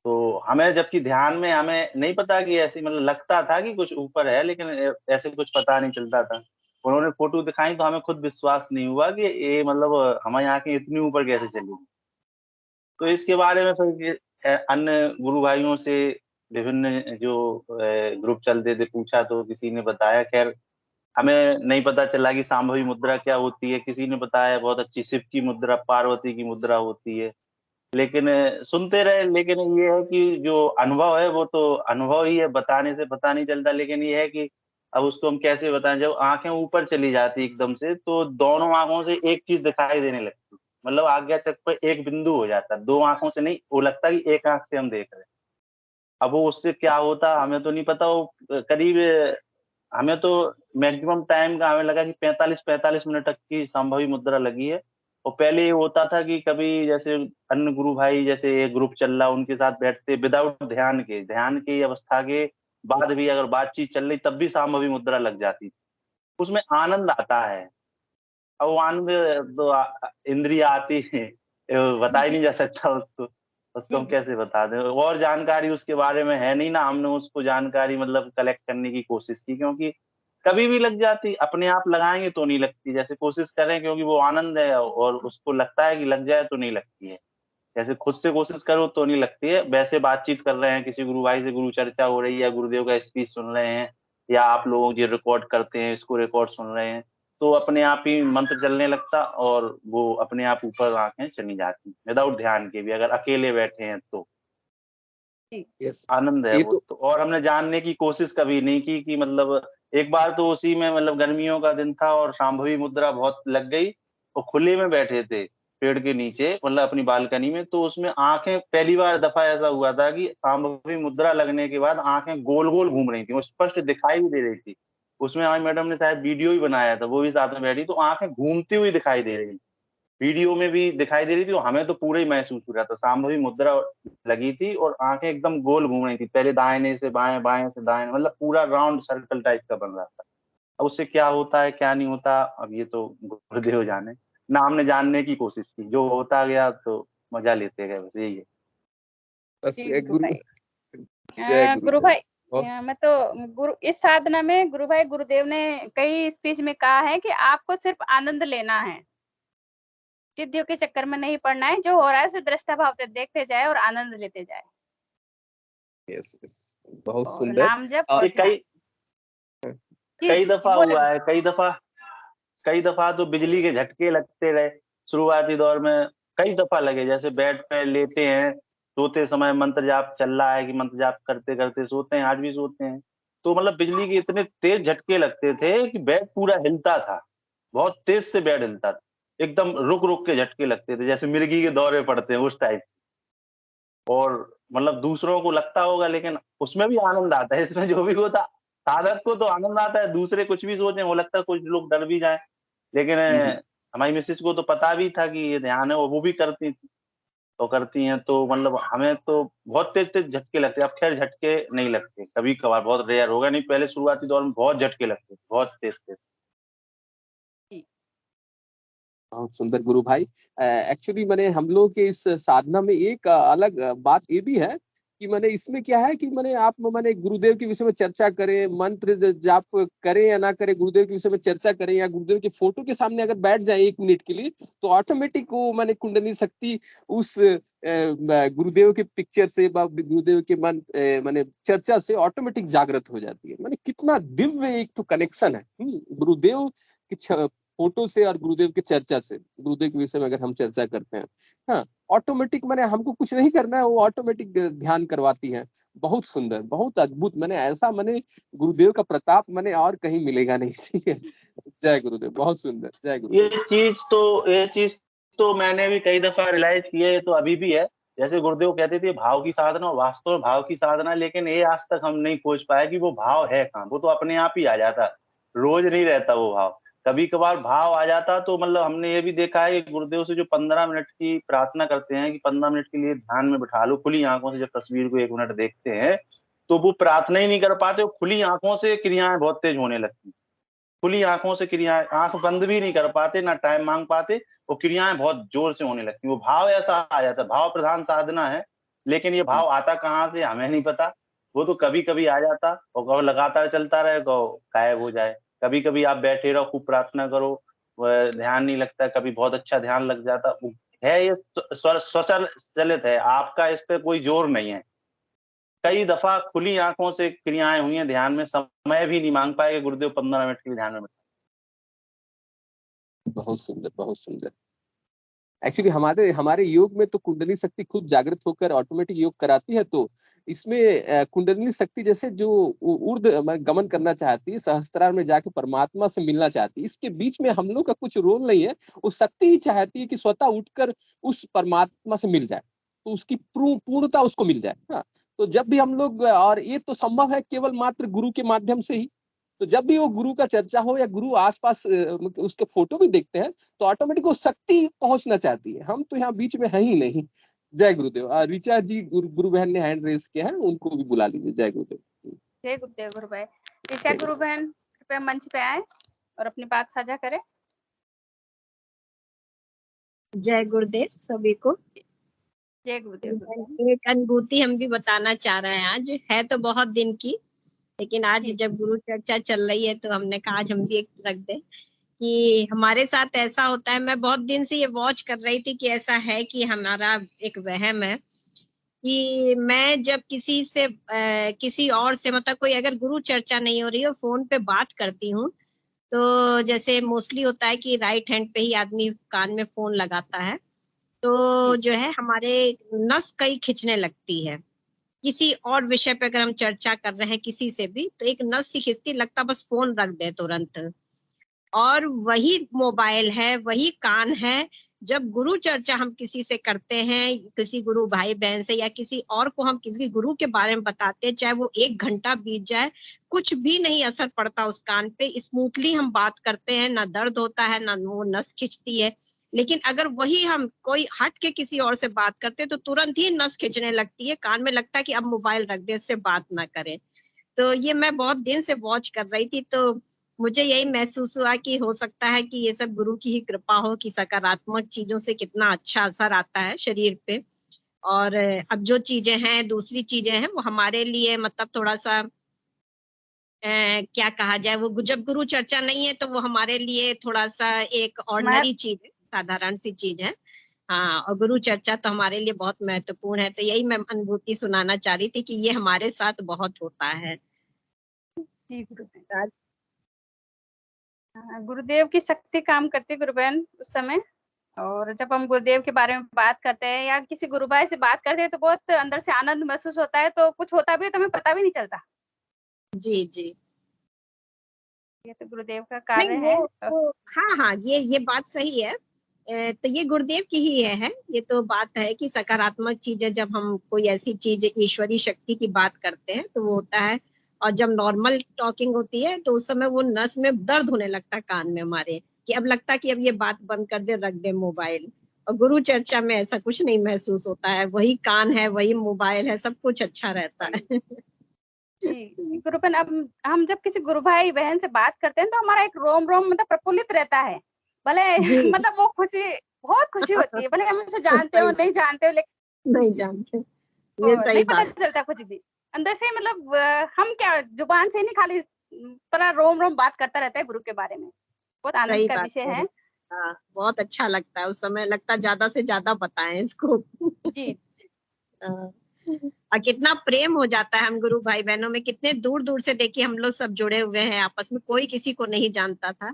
तो हमें जबकि ध्यान में हमें नहीं पता कि ऐसी, मतलब लगता था कि कुछ ऊपर है, लेकिन ऐसे कुछ पता नहीं चलता था। उन्होंने फोटो दिखाई तो हमें खुद विश्वास नहीं हुआ कि ये मतलब हमारी आंखें इतनी ऊपर कैसे चली। तो इसके बारे में फिर अन्य गुरु भाइयों से विभिन्न जो ग्रुप चलते थे पूछा, तो किसी ने बताया। खैर हमें नहीं पता चला कि सांभवी मुद्रा क्या होती है। किसी ने बताया बहुत अच्छी शिव की मुद्रा, पार्वती की मुद्रा होती है, लेकिन सुनते रहे। लेकिन ये है कि जो अनुभव है वो तो अनुभव ही है, बताने से पता नहीं चलता। लेकिन ये है कि अब उसको हम कैसे बताएं, जब आंखें ऊपर चली जाती एकदम से, तो दोनों आंखों से एक चीज दिखाई देने लगती, मतलब आज्ञा चक्र पर एक बिंदु हो जाता है, दो आंखों से नहीं। वो लगता है कि एक आंख से हम देख रहे हैं। अब वो उससे क्या होता हमें तो नहीं पता। वो करीब हमें तो मैक्सिमम टाइम का हमें लगा कि 45 मिनट तक की संभवी मुद्रा लगी है। और पहले ये होता था कि कभी जैसे अन्य गुरु भाई, जैसे एक ग्रुप चल रहा, उनके साथ बैठते विदाउट ध्यान की अवस्था के बाद भी अगर बातचीत चल रही तब भी संभवी मुद्रा लग जाती। उसमें आनंद आता है। अब वो आनंद तो इंद्रिय आती है, बता ही नहीं जा सकता उसको हम कैसे बता दें। और जानकारी उसके बारे में है नहीं ना, हमने उसको जानकारी मतलब कलेक्ट करने की कोशिश की, क्योंकि कभी भी लग जाती, अपने आप लगाएंगे तो नहीं लगती। जैसे कोशिश करें, क्योंकि वो आनंद है और उसको लगता है कि लग जाए तो नहीं लगती है। जैसे खुद से कोशिश करो तो नहीं लगती है। वैसे बातचीत कर रहे हैं किसी गुरु भाई से, गुरु चर्चा हो रही है या गुरुदेव का स्पीच सुन रहे हैं, या आप लोग जो रिकॉर्ड करते हैं इसको रिकॉर्ड सुन रहे हैं, तो अपने आप ही मंत्र चलने लगता और वो अपने आप ऊपर आंखें चली जाती विदाउट ध्यान के भी, अगर अकेले बैठे हैं तो। आनंद है वो तो। और हमने जानने की कोशिश कभी नहीं की कि मतलब एक बार तो उसी में, मतलब गर्मियों का दिन था और सांभवी मुद्रा बहुत लग गई और खुले में बैठे थे, पेड़ के नीचे, मतलब अपनी बालकनी में, तो उसमें आंखें पहली बार दफा ऐसा हुआ था कि सांभवी मुद्रा लगने के बाद आंखें गोल गोल घूम रही थी, वो स्पष्ट दिखाई भी दे रही थी। उसमें हमारी मैडम ने शायद वीडियो ही बनाया था, वो भी साथ में बैठी, तो आंखें घूमती हुई दिखाई दे रही थी, वीडियो में भी दिखाई दे रही थी, और हमें तो पूरा ही महसूस हो रहा था। सांभवी मुद्रा लगी थी और आंखें एकदम गोल घूम रही थी, पहले दाहिने से बाएं, बाएं से दाएं, मतलब पूरा राउंड सर्कल टाइप का बन रहा था। अब उससे क्या होता है क्या नहीं होता, अब ये तो गुरुदेव जाने ना, हमने जानने की कोशिश की, जो होता गया तो मजा लेते गए, बस यही है। बस जी गुरु गुरु, भाई। जय गुरु गुरुदेव। भाई, बहुत मैं तो गुरु इस साधना में गुरु भाई गुरुदेव ने कई स्पीच में कहा है कि आपको सिर्फ आनंद लेना है, सिद्धियों के चक्कर में नहीं पड़ना है, जो हो रहा है उसे दृष्टा भाव से देखते जाए और आनंद लेते जाए, यस यस, बहुत और सुंदर। नाम जप और और ये ध्यान। जी कई दफा बोले। हुआ है, कई दफा तो बिजली के झटके लगते रहे शुरुआती दौर में, कई दफा लगे, जैसे बेड पे लेटे हैं, सोते समय मंत्र जाप चल रहा है कि मंत्र जाप करते करते सोते हैं, आज भी सोते हैं, तो मतलब बिजली के इतने तेज झटके लगते थे कि बेड पूरा हिलता था, बहुत तेज से बेड हिलता था, एकदम रुक रुक के झटके लगते थे, जैसे मिर्गी के दौरे पड़ते हैं उस टाइप। और मतलब दूसरों को लगता होगा, लेकिन उसमें भी आनंद आता है, इसमें जो भी होता, साधक को तो आनंद आता है, दूसरे कुछ भी सोचे, वो लगता है कुछ लोग डर भी जाए, लेकिन हमारी मिसेज को तो पता भी था कि ये ध्यान है, और वो भी करती थी, तो करती हैं, तो मतलब हमें तो बहुत तेज तेज झटके लगते हैं। अब खैर झटके नहीं लगते, कभी कभार, बहुत रेयर होगा, नहीं पहले शुरुआती दौर में बहुत झटके लगते, बहुत तेज तेज। बहुत सुंदर गुरु भाई। एक्चुअली मैंने हम लोग के इस साधना में एक अलग बात ये भी है कि मैंने इसमें क्या है कि मैंने आप मैंने गुरुदेव के विषय में चर्चा करें, मंत्र जाप करें या ना करें, गुरुदेव के विषय में चर्चा करें या गुरुदेव के फोटो के सामने अगर बैठ जाए 1 मिनट के लिए, तो ऑटोमेटिक वो मैंने कुंडली शक्ति उस गुरुदेव के पिक्चर से गुरुदेव के मैंने चर्चा से ऑटोमेटिक जागृत हो जाती है। मैंने कितना दिव्य एक तो कनेक्शन है गुरुदेव की फोटो से और गुरुदेव की चर्चा से। गुरुदेव के विषय में अगर हम चर्चा करते हैं, हाँ, ऑटोमेटिक मैंने हमको कुछ नहीं करना है, वो ऑटोमेटिक ध्यान करवाती है। बहुत सुंदर, बहुत अद्भुत। मैंने ऐसा गुरुदेव का प्रताप और कहीं मिलेगा नहीं। ठीक है, जय गुरुदेव, बहुत सुंदर, जय गुरुदेव। ये चीज तो मैंने भी कई दफा रियलाइज की है, ये तो अभी भी है। जैसे गुरुदेव कहते थे भाव की साधना, वास्तव में भाव की साधना, लेकिन ये आज तक हम नहीं खोज पाए कि वो भाव है कहाँ, वो तो अपने आप ही आ जाता, रोज नहीं रहता वो भाव, कभी कभार भाव आ जाता। तो मतलब हमने ये भी देखा है कि गुरुदेव से जो 15 मिनट की प्रार्थना करते हैं कि 15 मिनट के लिए ध्यान में बिठा लो, खुली आंखों से जब तस्वीर को 1 मिनट देखते हैं, तो वो प्रार्थना ही नहीं कर पाते, वो खुली आंखों से क्रियाएं बहुत तेज होने लगती, खुली आंखों से क्रियाएं, आंख बंद भी नहीं कर पाते, ना टाइम मांग पाते, वो क्रियाएं बहुत जोर से होने लगती, वो भाव ऐसा आ जाता है। भाव प्रधान साधना है, लेकिन ये भाव आता कहाँ से हमें नहीं पता, वो तो कभी कभी आ जाता और कभी लगातार चलता रहे, गायब हो जाए। कभी कभी आप बैठे रहो, खूब प्रार्थना करो, ध्यान नहीं लगता, कभी बहुत अच्छा ध्यान लग जाता है। ये स्वचालित है, आपका इस पे कोई जोर नहीं है। कई दफा खुली आंखों से क्रियाएं हुई हैं ध्यान में, समय भी नहीं मांग पाए कि गुरुदेव 15 मिनट के लिए ध्यान में। बहुत सुंदर, बहुत सुंदर। एक्चुअली हमारे हमारे योग में तो कुंडली शक्ति खुद जागृत होकर ऑटोमेटिक योग कराती है। तो इसमें कुंडली शक्ति जैसे जो ऊर्ध गमन करना चाहती है, सहस्त्रार में जाके परमात्मा से मिलना चाहती है, इसके बीच में हम लोग का कुछ रोल नहीं है। वो शक्ति ही चाहती है कि स्वतः उठकर उस परमात्मा से मिल जाए, तो उसकी पूर्णता उसको मिल जाए। हाँ, तो जब भी हम लोग, और ये तो संभव है केवल मात्र गुरु के माध्यम से ही, तो जब भी वो गुरु का चर्चा हो या गुरु आसपास उसके फोटो भी देखते हैं, तो ऑटोमेटिक वो शक्ति पहुंचना चाहती है। हम तो यहाँ बीच में है ही नहीं। जय गुरुदेव। ऋचा जी गुरु बहन ने हैंड रेस किया है, उनको भी बुला लीजिए। जय गुरुदेव। जय गुरुदेव गुरु भाई। ऋचा गुरु बहन कृपया मंच पे आए और अपनी बात साझा करें। जय गुरुदेव सभी को। जय गुरुदेव। एक अनुभूति हम भी बताना चाह रहे हैं। आज है तो बहुत दिन की, लेकिन आज जब गुरु चर्चा चल रही है तो हमने कहा आज हम भी एक रख दें कि हमारे साथ ऐसा होता है। मैं बहुत दिन से ये वॉच कर रही थी कि ऐसा है कि हमारा एक वहम है कि मैं जब किसी से किसी और से, मतलब कोई अगर गुरु चर्चा नहीं हो रही हो, फोन पे बात करती हूँ, तो जैसे मोस्टली होता है कि राइट हैंड पे ही आदमी कान में फोन लगाता है, तो जो है हमारे नस कई खिंचने लगती है। किसी और विषय पे अगर हम चर्चा कर रहे हैं किसी से भी, तो एक नस सी खिंचती, लगता बस फोन रख दे तुरंत। और वही मोबाइल है, वही कान है, जब गुरु चर्चा हम किसी से करते हैं, किसी गुरु भाई बहन से या किसी और को हम किसी गुरु के बारे में बताते हैं, चाहे वो 1 घंटा बीत जाए, कुछ भी नहीं असर पड़ता उस कान पे। स्मूथली हम बात करते हैं, ना दर्द होता है, ना वो नस खिंचती है। लेकिन अगर वही हम कोई हट के किसी और से बात करते हैं तो तुरंत ही नस खिंचने लगती है, कान में लगता है कि अब मोबाइल रख दे, उससे बात ना करें। तो ये मैं बहुत दिन से वॉच कर रही थी, तो मुझे यही महसूस हुआ कि हो सकता है कि ये सब गुरु की ही कृपा हो कि सकारात्मक चीजों से कितना अच्छा असर आता है शरीर पे। और अब जो चीजें हैं, दूसरी चीजें हैं, वो हमारे लिए मतलब थोड़ा सा क्या कहा जाए, वो जब गुरु चर्चा नहीं है तो वो हमारे लिए थोड़ा सा एक ऑर्डिनरी चीज है, साधारण सी चीज है। हाँ, और गुरु चर्चा तो हमारे लिए बहुत महत्वपूर्ण है। तो यही मैं अनुभूति सुनाना चाह रही थी कि ये हमारे साथ बहुत होता है। जी गुरुदेव, गुरुदेव की शक्ति काम करती है गुरुबहन उस समय। और जब हम गुरुदेव के बारे में बात करते हैं या किसी गुरु भाई से बात करते हैं तो बहुत अंदर से आनंद महसूस होता है, तो कुछ होता भी है तो हमें पता भी नहीं चलता। जी जी, ये तो गुरुदेव का कार्य नहीं है। हाँ हाँ, ये बात सही है। तो ये गुरुदेव की ही है। ये तो बात है कि सकारात्मक चीजें, जब हम कोई ऐसी चीज ईश्वरीय शक्ति की बात करते हैं तो वो होता है। और जब नॉर्मल टॉकिंग होती है तो उस समय वो नस में दर्द होने लगता है कान में हमारे, कि अब लगता है कि अब ये बात बंद कर दे, रख दे मोबाइल। और गुरु चर्चा में ऐसा कुछ नहीं महसूस होता है, वही कान है, वही मोबाइल है, सब कुछ अच्छा रहता है। जी गुरुबहन, अब हम जब किसी गुरु भाई बहन से बात करते हैं तो हमारा एक रोम रोम मतलब प्रफुल्लित रहता है। भले जी मतलब वो खुशी, बहुत खुशी होती है, भले हम उसे जानते हो नहीं जानते हो, लेकिन नहीं जानते, ये सही नहीं पता बात। चलता कुछ भी अंदर से। मतलब हम क्या जुबान से नहीं, खाली पूरा रोम रोम बात करता रहता है गुरु के बारे में। बहुत आनंद सही का बात विषय है। है। हाँ, बहुत अच्छा लगता है उस समय, लगता है ज्यादा से ज्यादा बताएं इसको। जी और कितना प्रेम हो जाता है हम गुरु भाई बहनों में, कितने दूर दूर से देखिए हम लोग सब जुड़े हुए हैं आपस में, कोई किसी को नहीं जानता था,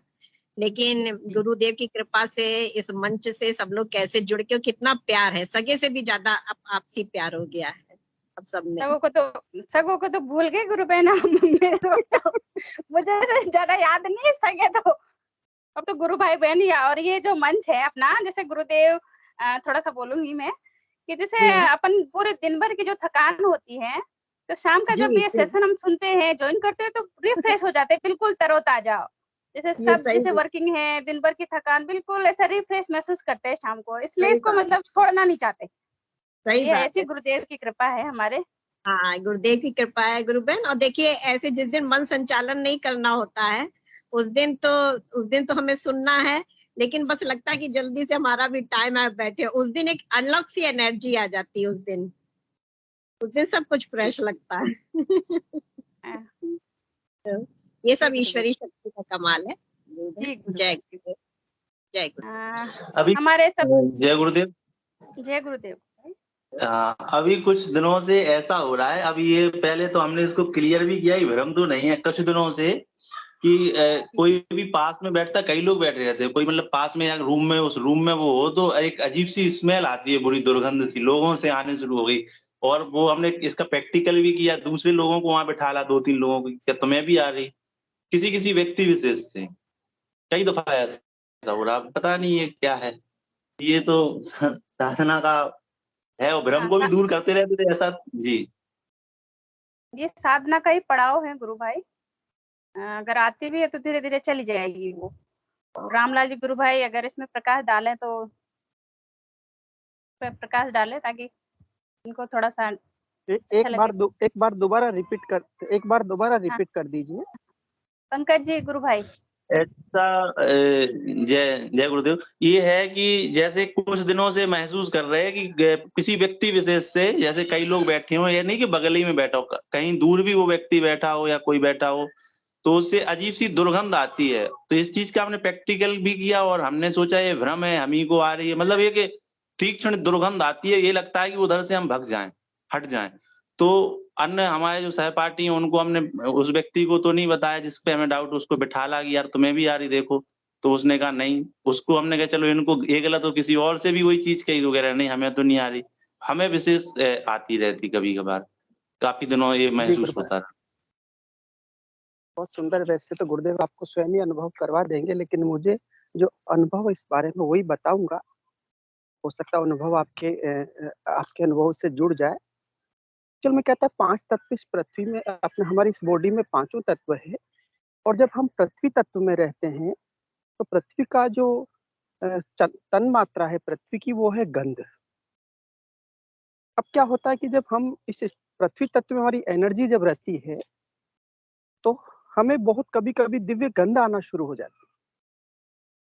लेकिन गुरुदेव की कृपा से इस मंच से सब लोग कैसे जुड़ के, कितना प्यार है, सगे से भी ज्यादा आपसी प्यार हो गया है अब सब में। सगों को तो भूल गए गुरु बहन मुझे तो ज्यादा याद नहीं है सगे तो। अब तो गुरु भाई बहन ही। और ये जो मंच है अपना, जैसे गुरुदेव, थोड़ा सा बोलूंगी मैं कि जैसे जी अपन पूरे दिन भर की जो थकान होती है, तो शाम का जी जब ये जी, सेशन हम सुनते हैं, ज्वाइन करते हैं, तो रिफ्रेश हो जाते हैं, बिल्कुल तरोताजा। जैसे ये सब सही जैसे वर्किंग है, दिन भर की थकान, बिल्कुल ऐसा रिफ्रेश महसूस करते हैं शाम को, इसलिए सही इसको बात, मतलब छोड़ना नहीं चाहते। सही ये बात ऐसी है। गुरुदेव की कृपा है हमारे। हाँ, गुरुदेव की कृपा है गुरु बहन। और देखिए ऐसे जिस दिन मन संचालन नहीं करना होता है, उस दिन तो हमें सुनना है, लेकिन बस लगता है कि जल्दी से हमारा भी टाइम है, बैठे। उस दिन एक अलग सी एनर्जी आ जाती है उस दिन सब कुछ फ्रेश लगता है। हाँ, तो ये जी सब गुरुदेव। ईश्वरी शक्ति का कमाल है। जी जय गुरुदेव। गुरुदेव, जय गुरुदेव। अभी हमारे सब। जय गुरुदेव। जय गुरुदेव। अभी कुछ दिनों से ऐसा हो रहा है, अभी ये पहले तो हमने इसको क्लियर भी किया, ही भ्रम तो नहीं है कुछ दिनों से कि कोई भी पास में बैठता, कई लोग बैठे रहते हैं, कोई मतलब पास में या रूम में, उस रूम में वो हो तो एक अजीब सी स्मेल आती है, बुरी दुर्गंध सी लोगों से आने शुरू हो गई। और वो हमने इसका प्रैक्टिकल भी किया, दूसरे लोगों को वहां बैठा ला, 2-3 लोगों को, क्या तुम्हें भी आ रही? किसी किसी व्यक्ति विशेष से कई दफा ऐसा हो रहा, पता नहीं ये क्या है। ये तो साधना का है, और भ्रम को भी दूर करते रहते थे ऐसा। जी ये साधना का ही पड़ाव है गुरु भाई। अगर आती भी है तो धीरे धीरे चली जाएगी वो। रामलाल जी गुरु भाई अगर इसमें प्रकाश डालें तो प्रकाश डालें, ताकि इनको थोड़ा सा अच्छा लगे। एक बार दोबारा रिपीट कर दीजिए। पंकज जी गुरु भाई। ऐसा जय जय गुरुदेव, ये है कि जैसे कुछ दिनों से महसूस कर रहे हैं कि किसी व्यक्ति विशेष से, जैसे कई लोग बैठे हो, या नहीं कि बगल ही में बैठा हो, कहीं दूर भी वो व्यक्ति बैठा हो या कोई बैठा हो, तो उससे अजीब सी दुर्गंध आती है। तो इस चीज का हमने प्रैक्टिकल भी किया, और हमने सोचा ये भ्रम है, हम ही को आ रही है, मतलब एक तीक्ष्ण दुर्गंध आती है, ये लगता है कि उधर से हम भग जाएं, हट जाएं। तो अन्य हमारे जो सहपाठी हैं उनको हमने, उस व्यक्ति को तो नहीं बताया जिस पे हमें डाउट, उसको बिठा ला कि यार तुम्हें भी आ रही देखो, तो उसने कहा नहीं। उसको हमने कहा चलो इनको, ये गलत हो, किसी और से भी वही चीज कही तो कह रहे नहीं हमें तो नहीं आ रही, हमें विशेष आती रहती कभी कभार, काफी दिनों ये जी महसूस गुरुदेव, होता रहा। बहुत सुंदर। वैसे तो गुरुदेव आपको स्वयं ही अनुभव करवा देंगे, लेकिन मुझे जो अनुभव इस बारे में वही बताऊंगा हो सकता है अनुभव आपके अनुभव से जुड़ जाए। चल मैं कहता है 5 तत्व इस पृथ्वी में अपने हमारी इस बॉडी में 5 तत्व है और जब हम पृथ्वी तत्व में रहते हैं तो पृथ्वी का जो तन मात्रा है पृथ्वी की वो है गंध। अब क्या होता है कि जब हम इस पृथ्वी तत्व में हमारी एनर्जी जब रहती है तो हमें बहुत कभी-कभी दिव्य गंध आना शुरू हो जाती है।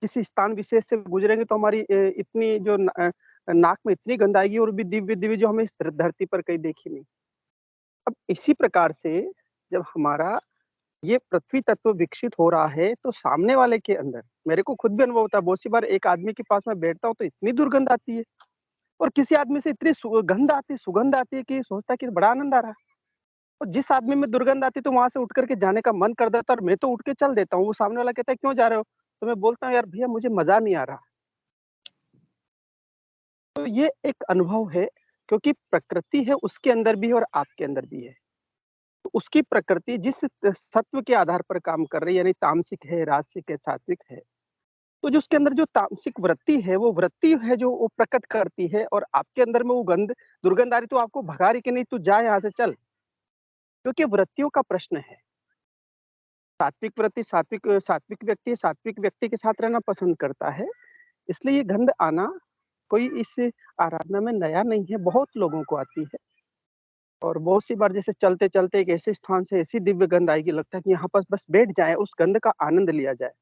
किसी स्थान विशेष से गुजरेंगे तो हमारी इतनी जो नाक में इतनी गंध आएगी और भी दिव्य-दिव्य जो हमें इस धरती पर कहीं देखी नहीं। अब इसी प्रकार से जब हमारा ये पृथ्वी तत्व विकसित हो रहा है तो सामने वाले के अंदर मेरे को खुद भी अनुभव होता है। बहुत सी बार एक आदमी के पास मैं बैठता हूँ तो इतनी दुर्गंध आती है और किसी आदमी से इतनी सुगंध आती है कि सोचता है कि बड़ा आनंद आ रहा है। और जिस आदमी में दुर्गंध आती है तो वहां से उठ करके जाने का मन कर देता है और मैं तो उठ के चल देता हूँ। वो सामने वाला कहता है क्यों जा रहे हो? तो मैं बोलता हूँ यार भैया मुझे मजा नहीं आ रहा। तो ये एक अनुभव है क्योंकि प्रकृति है उसके अंदर भी है और आपके अंदर भी है। तो उसकी प्रकृति जिस सत्व के आधार पर काम कर रही है यानी तामसिक है, राजसिक है, सात्विक है, तो जो उसके अंदर जो तामसिक वृत्ति है वो वृत्ति है जो वो प्रकट करती है और आपके अंदर में वो दुर्गंध आ रही तो आपको भगा रही कि नहीं तू जा यहाँ से चल, क्योंकि वृत्तियों का प्रश्न है। सात्विक वृत्ति सात्विक व्यक्ति के साथ रहना पसंद करता है, इसलिए ये गंध आना कोई इस आराधना में नया नहीं है, बहुत लोगों को आती है। और बहुत सी बार जैसे चलते-चलते एक ऐसे स्थान से ऐसी दिव्य गंध आएगी, लगता है कि यहाँ पर बस बैठ जाएँ, उस गंध का आनंद लिया जाए।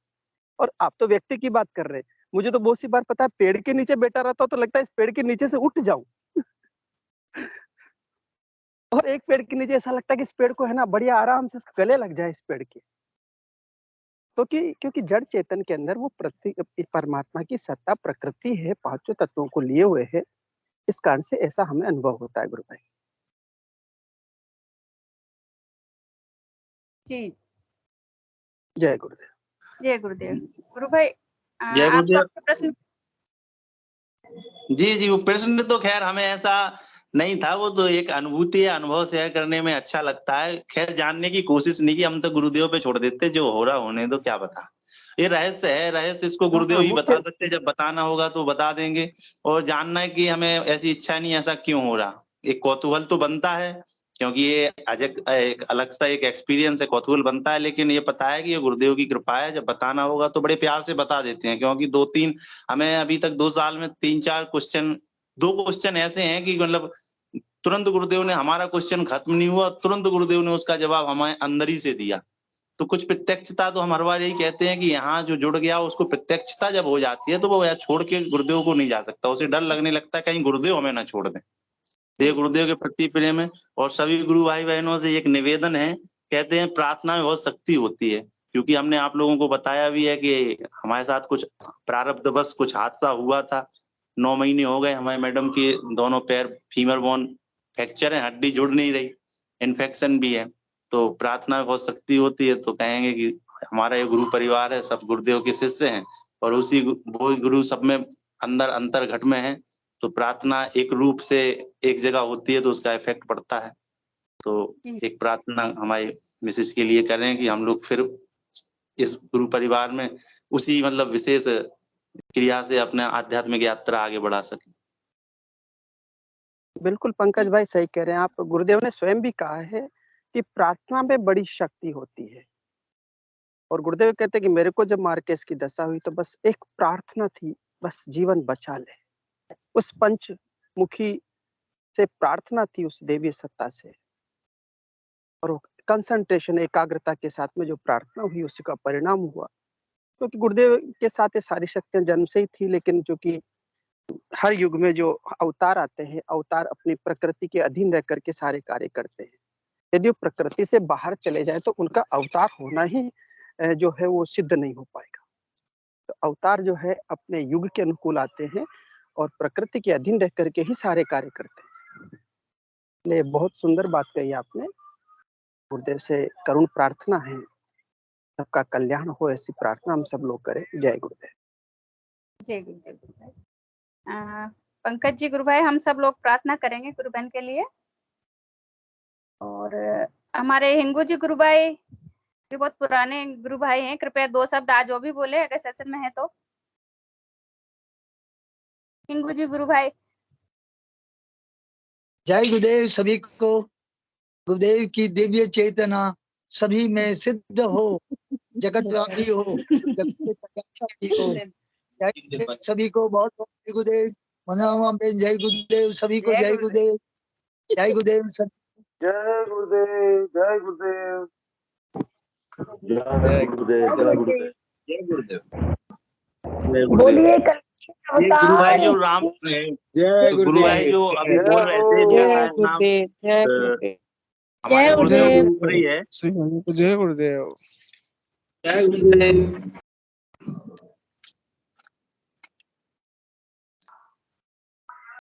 और आप तो व्यक्ति की बात कर रहे हैं, मुझे तो बहुत सी बार पता है पेड़ के नीचे बैठा रहता हूँ तो लगता है इस पेड़ के नीचे से उठ जाऊँ। और एक पेड़ के नीचे ऐसा लगता है कि इस पेड़ को है ना बढ़िया आराम से इसके गले लग जाए इस पेड़ के। तो क्योंकि जड़ चेतन के अंदर वो परमात्मा की सत्ता प्रकृति है, पांचों तत्वों को लिए हुए है, इस कारण से ऐसा हमें अनुभव होता है गुरु भाई। जी जय गुरुदेव। जय गुरुदेव। गुरु भाई जय आपको गुरुदेव। आपका प्रश्न। जी वो प्रश्न तो खैर हमें ऐसा नहीं था, वो तो एक अनुभूति है, अनुभव शेयर करने में अच्छा लगता है। खैर जानने की कोशिश नहीं की, हम तो गुरुदेव पे छोड़ देते, जो हो रहा होने दो, क्या बता। ये रहस्य है, रहस्य इसको गुरुदेव ही बता सकते, जब बताना होगा तो बता देंगे। और जानना है कि हमें ऐसी इच्छा नहीं, ऐसा क्यों हो रहा, एक कौतूहल तो बनता है, क्योंकि ये एक अलग सा एक एक्सपीरियंस है, कौतूहल बनता है। लेकिन ये पता है कि ये गुरुदेव की कृपा है, जब बताना होगा तो बड़े प्यार से बता देते हैं। क्योंकि 2-3 हमें अभी तक 2 साल में 3-4 क्वेश्चन, 2 क्वेश्चन ऐसे हैं कि मतलब तुरंत गुरुदेव ने, हमारा क्वेश्चन खत्म नहीं हुआ, तुरंत गुरुदेव ने उसका जवाब हमें अंदर ही से दिया। तो कुछ प्रत्यक्षता तो हम हर बार यही कहते हैं कि यहाँ जो जुड़ गया उसको प्रत्यक्षता जब हो जाती है तो वो छोड़ के गुरुदेव को नहीं जा सकता, उसे डर लगने लगता है कहीं गुरुदेव हमें ना छोड़ दें। ये गुरुदेव के प्रति प्रेम है। और सभी गुरु भाई बहनों से एक निवेदन है, कहते हैं प्रार्थना में बहुत शक्ति होती है, क्योंकि हमने आप लोगों को बताया भी है कि हमारे साथ कुछ प्रारब्धवश कुछ हादसा हुआ था। 9 महीने हो गए, हमारे मैडम के दोनों पैर फीमर बोन फ्रैक्चर है, हड्डी जुड़ नहीं रही, इन्फेक्शन भी है। तो प्रार्थना में बहुत शक्ति होती है। तो कहेंगे कि हमारा ये गुरु परिवार है, सब गुरुदेव के शिष्य हैं और उसी वो गुरु सब में अंदर अंतर घट में है। तो प्रार्थना एक रूप से एक जगह होती है तो उसका इफेक्ट पड़ता है। तो एक प्रार्थना हमारी मिसेस के लिए करें कि हम लोग फिर इस गुरु परिवार में उसी मतलब विशेष क्रिया से अपने आध्यात्मिक यात्रा आगे बढ़ा सके। बिल्कुल पंकज भाई सही कह रहे हैं आप। गुरुदेव ने स्वयं भी कहा है कि प्रार्थना में बड़ी शक्ति होती है। और गुरुदेव कहते हैं कि मेरे को जब मार्केस की दशा हुई तो बस एक प्रार्थना थी, बस जीवन बचा ले। उस पंचमुखी से प्रार्थना थी, उस देवी सत्ता से, और कंसंट्रेशन एकाग्रता के साथ में जो प्रार्थना हुई उसी का परिणाम हुआ। क्योंकि गुरुदेव के साथ ये सारी शक्तियां जन्म से ही थी, लेकिन जो कि हर युग में जो अवतार आते हैं, अवतार अपनी प्रकृति के अधीन रह करके सारे कार्य करते हैं। यदि वो प्रकृति से बाहर चले जाए तो उनका अवतार होना ही जो है वो सिद्ध नहीं हो पाएगा। तो अवतार जो है अपने युग के अनुकूल आते हैं और प्रकृति के अधीन रह करके ही सारे कार्य करते हैं। इसलिए बहुत सुंदर बात कही आपने। गुरुदेव से करुण प्रार्थना है, सबका कल्याण हो, ऐसी प्रार्थना हम सब लोग करें। जय गुरुदेव। जय गुरुदेव। पंकज जी, गुरु भाई हम सब लोग प्रार्थना करेंगे गुरु बहन के लिए। और हमारे हिंगू जी गुरु भाई भी बहुत पुराने गुरु भाई हैं, कृपया 2 शब्द आज वो भी बोले अगर सेशन में है तो। किंगू जी गुरु भाई। जय गुरुदेव सभी को। गुरुदेव की दिव्य चेतना सभी में सिद्ध हो, जगत व्यापी हो, जगत के कल्याणकारी हो। जय गुरुदेव सभी को, बहुत बहुत जय गुरुदेव। मनावा में जय गुरुदेव सभी को, जय गुरुदेव। जय गुरुदेव सभी। जय गुरुदेव, जय गुरुदेव, जय गुरुदेव, जय गुरुदेव। जय गुरुदेव। बोलिए ये गुरु भाई जो राम जय गुरु भाई जो अभी बोल रहे थे जिनका नाम हमारे गुरुदेव है। जय गुरुदेव। जय गुरुदेव।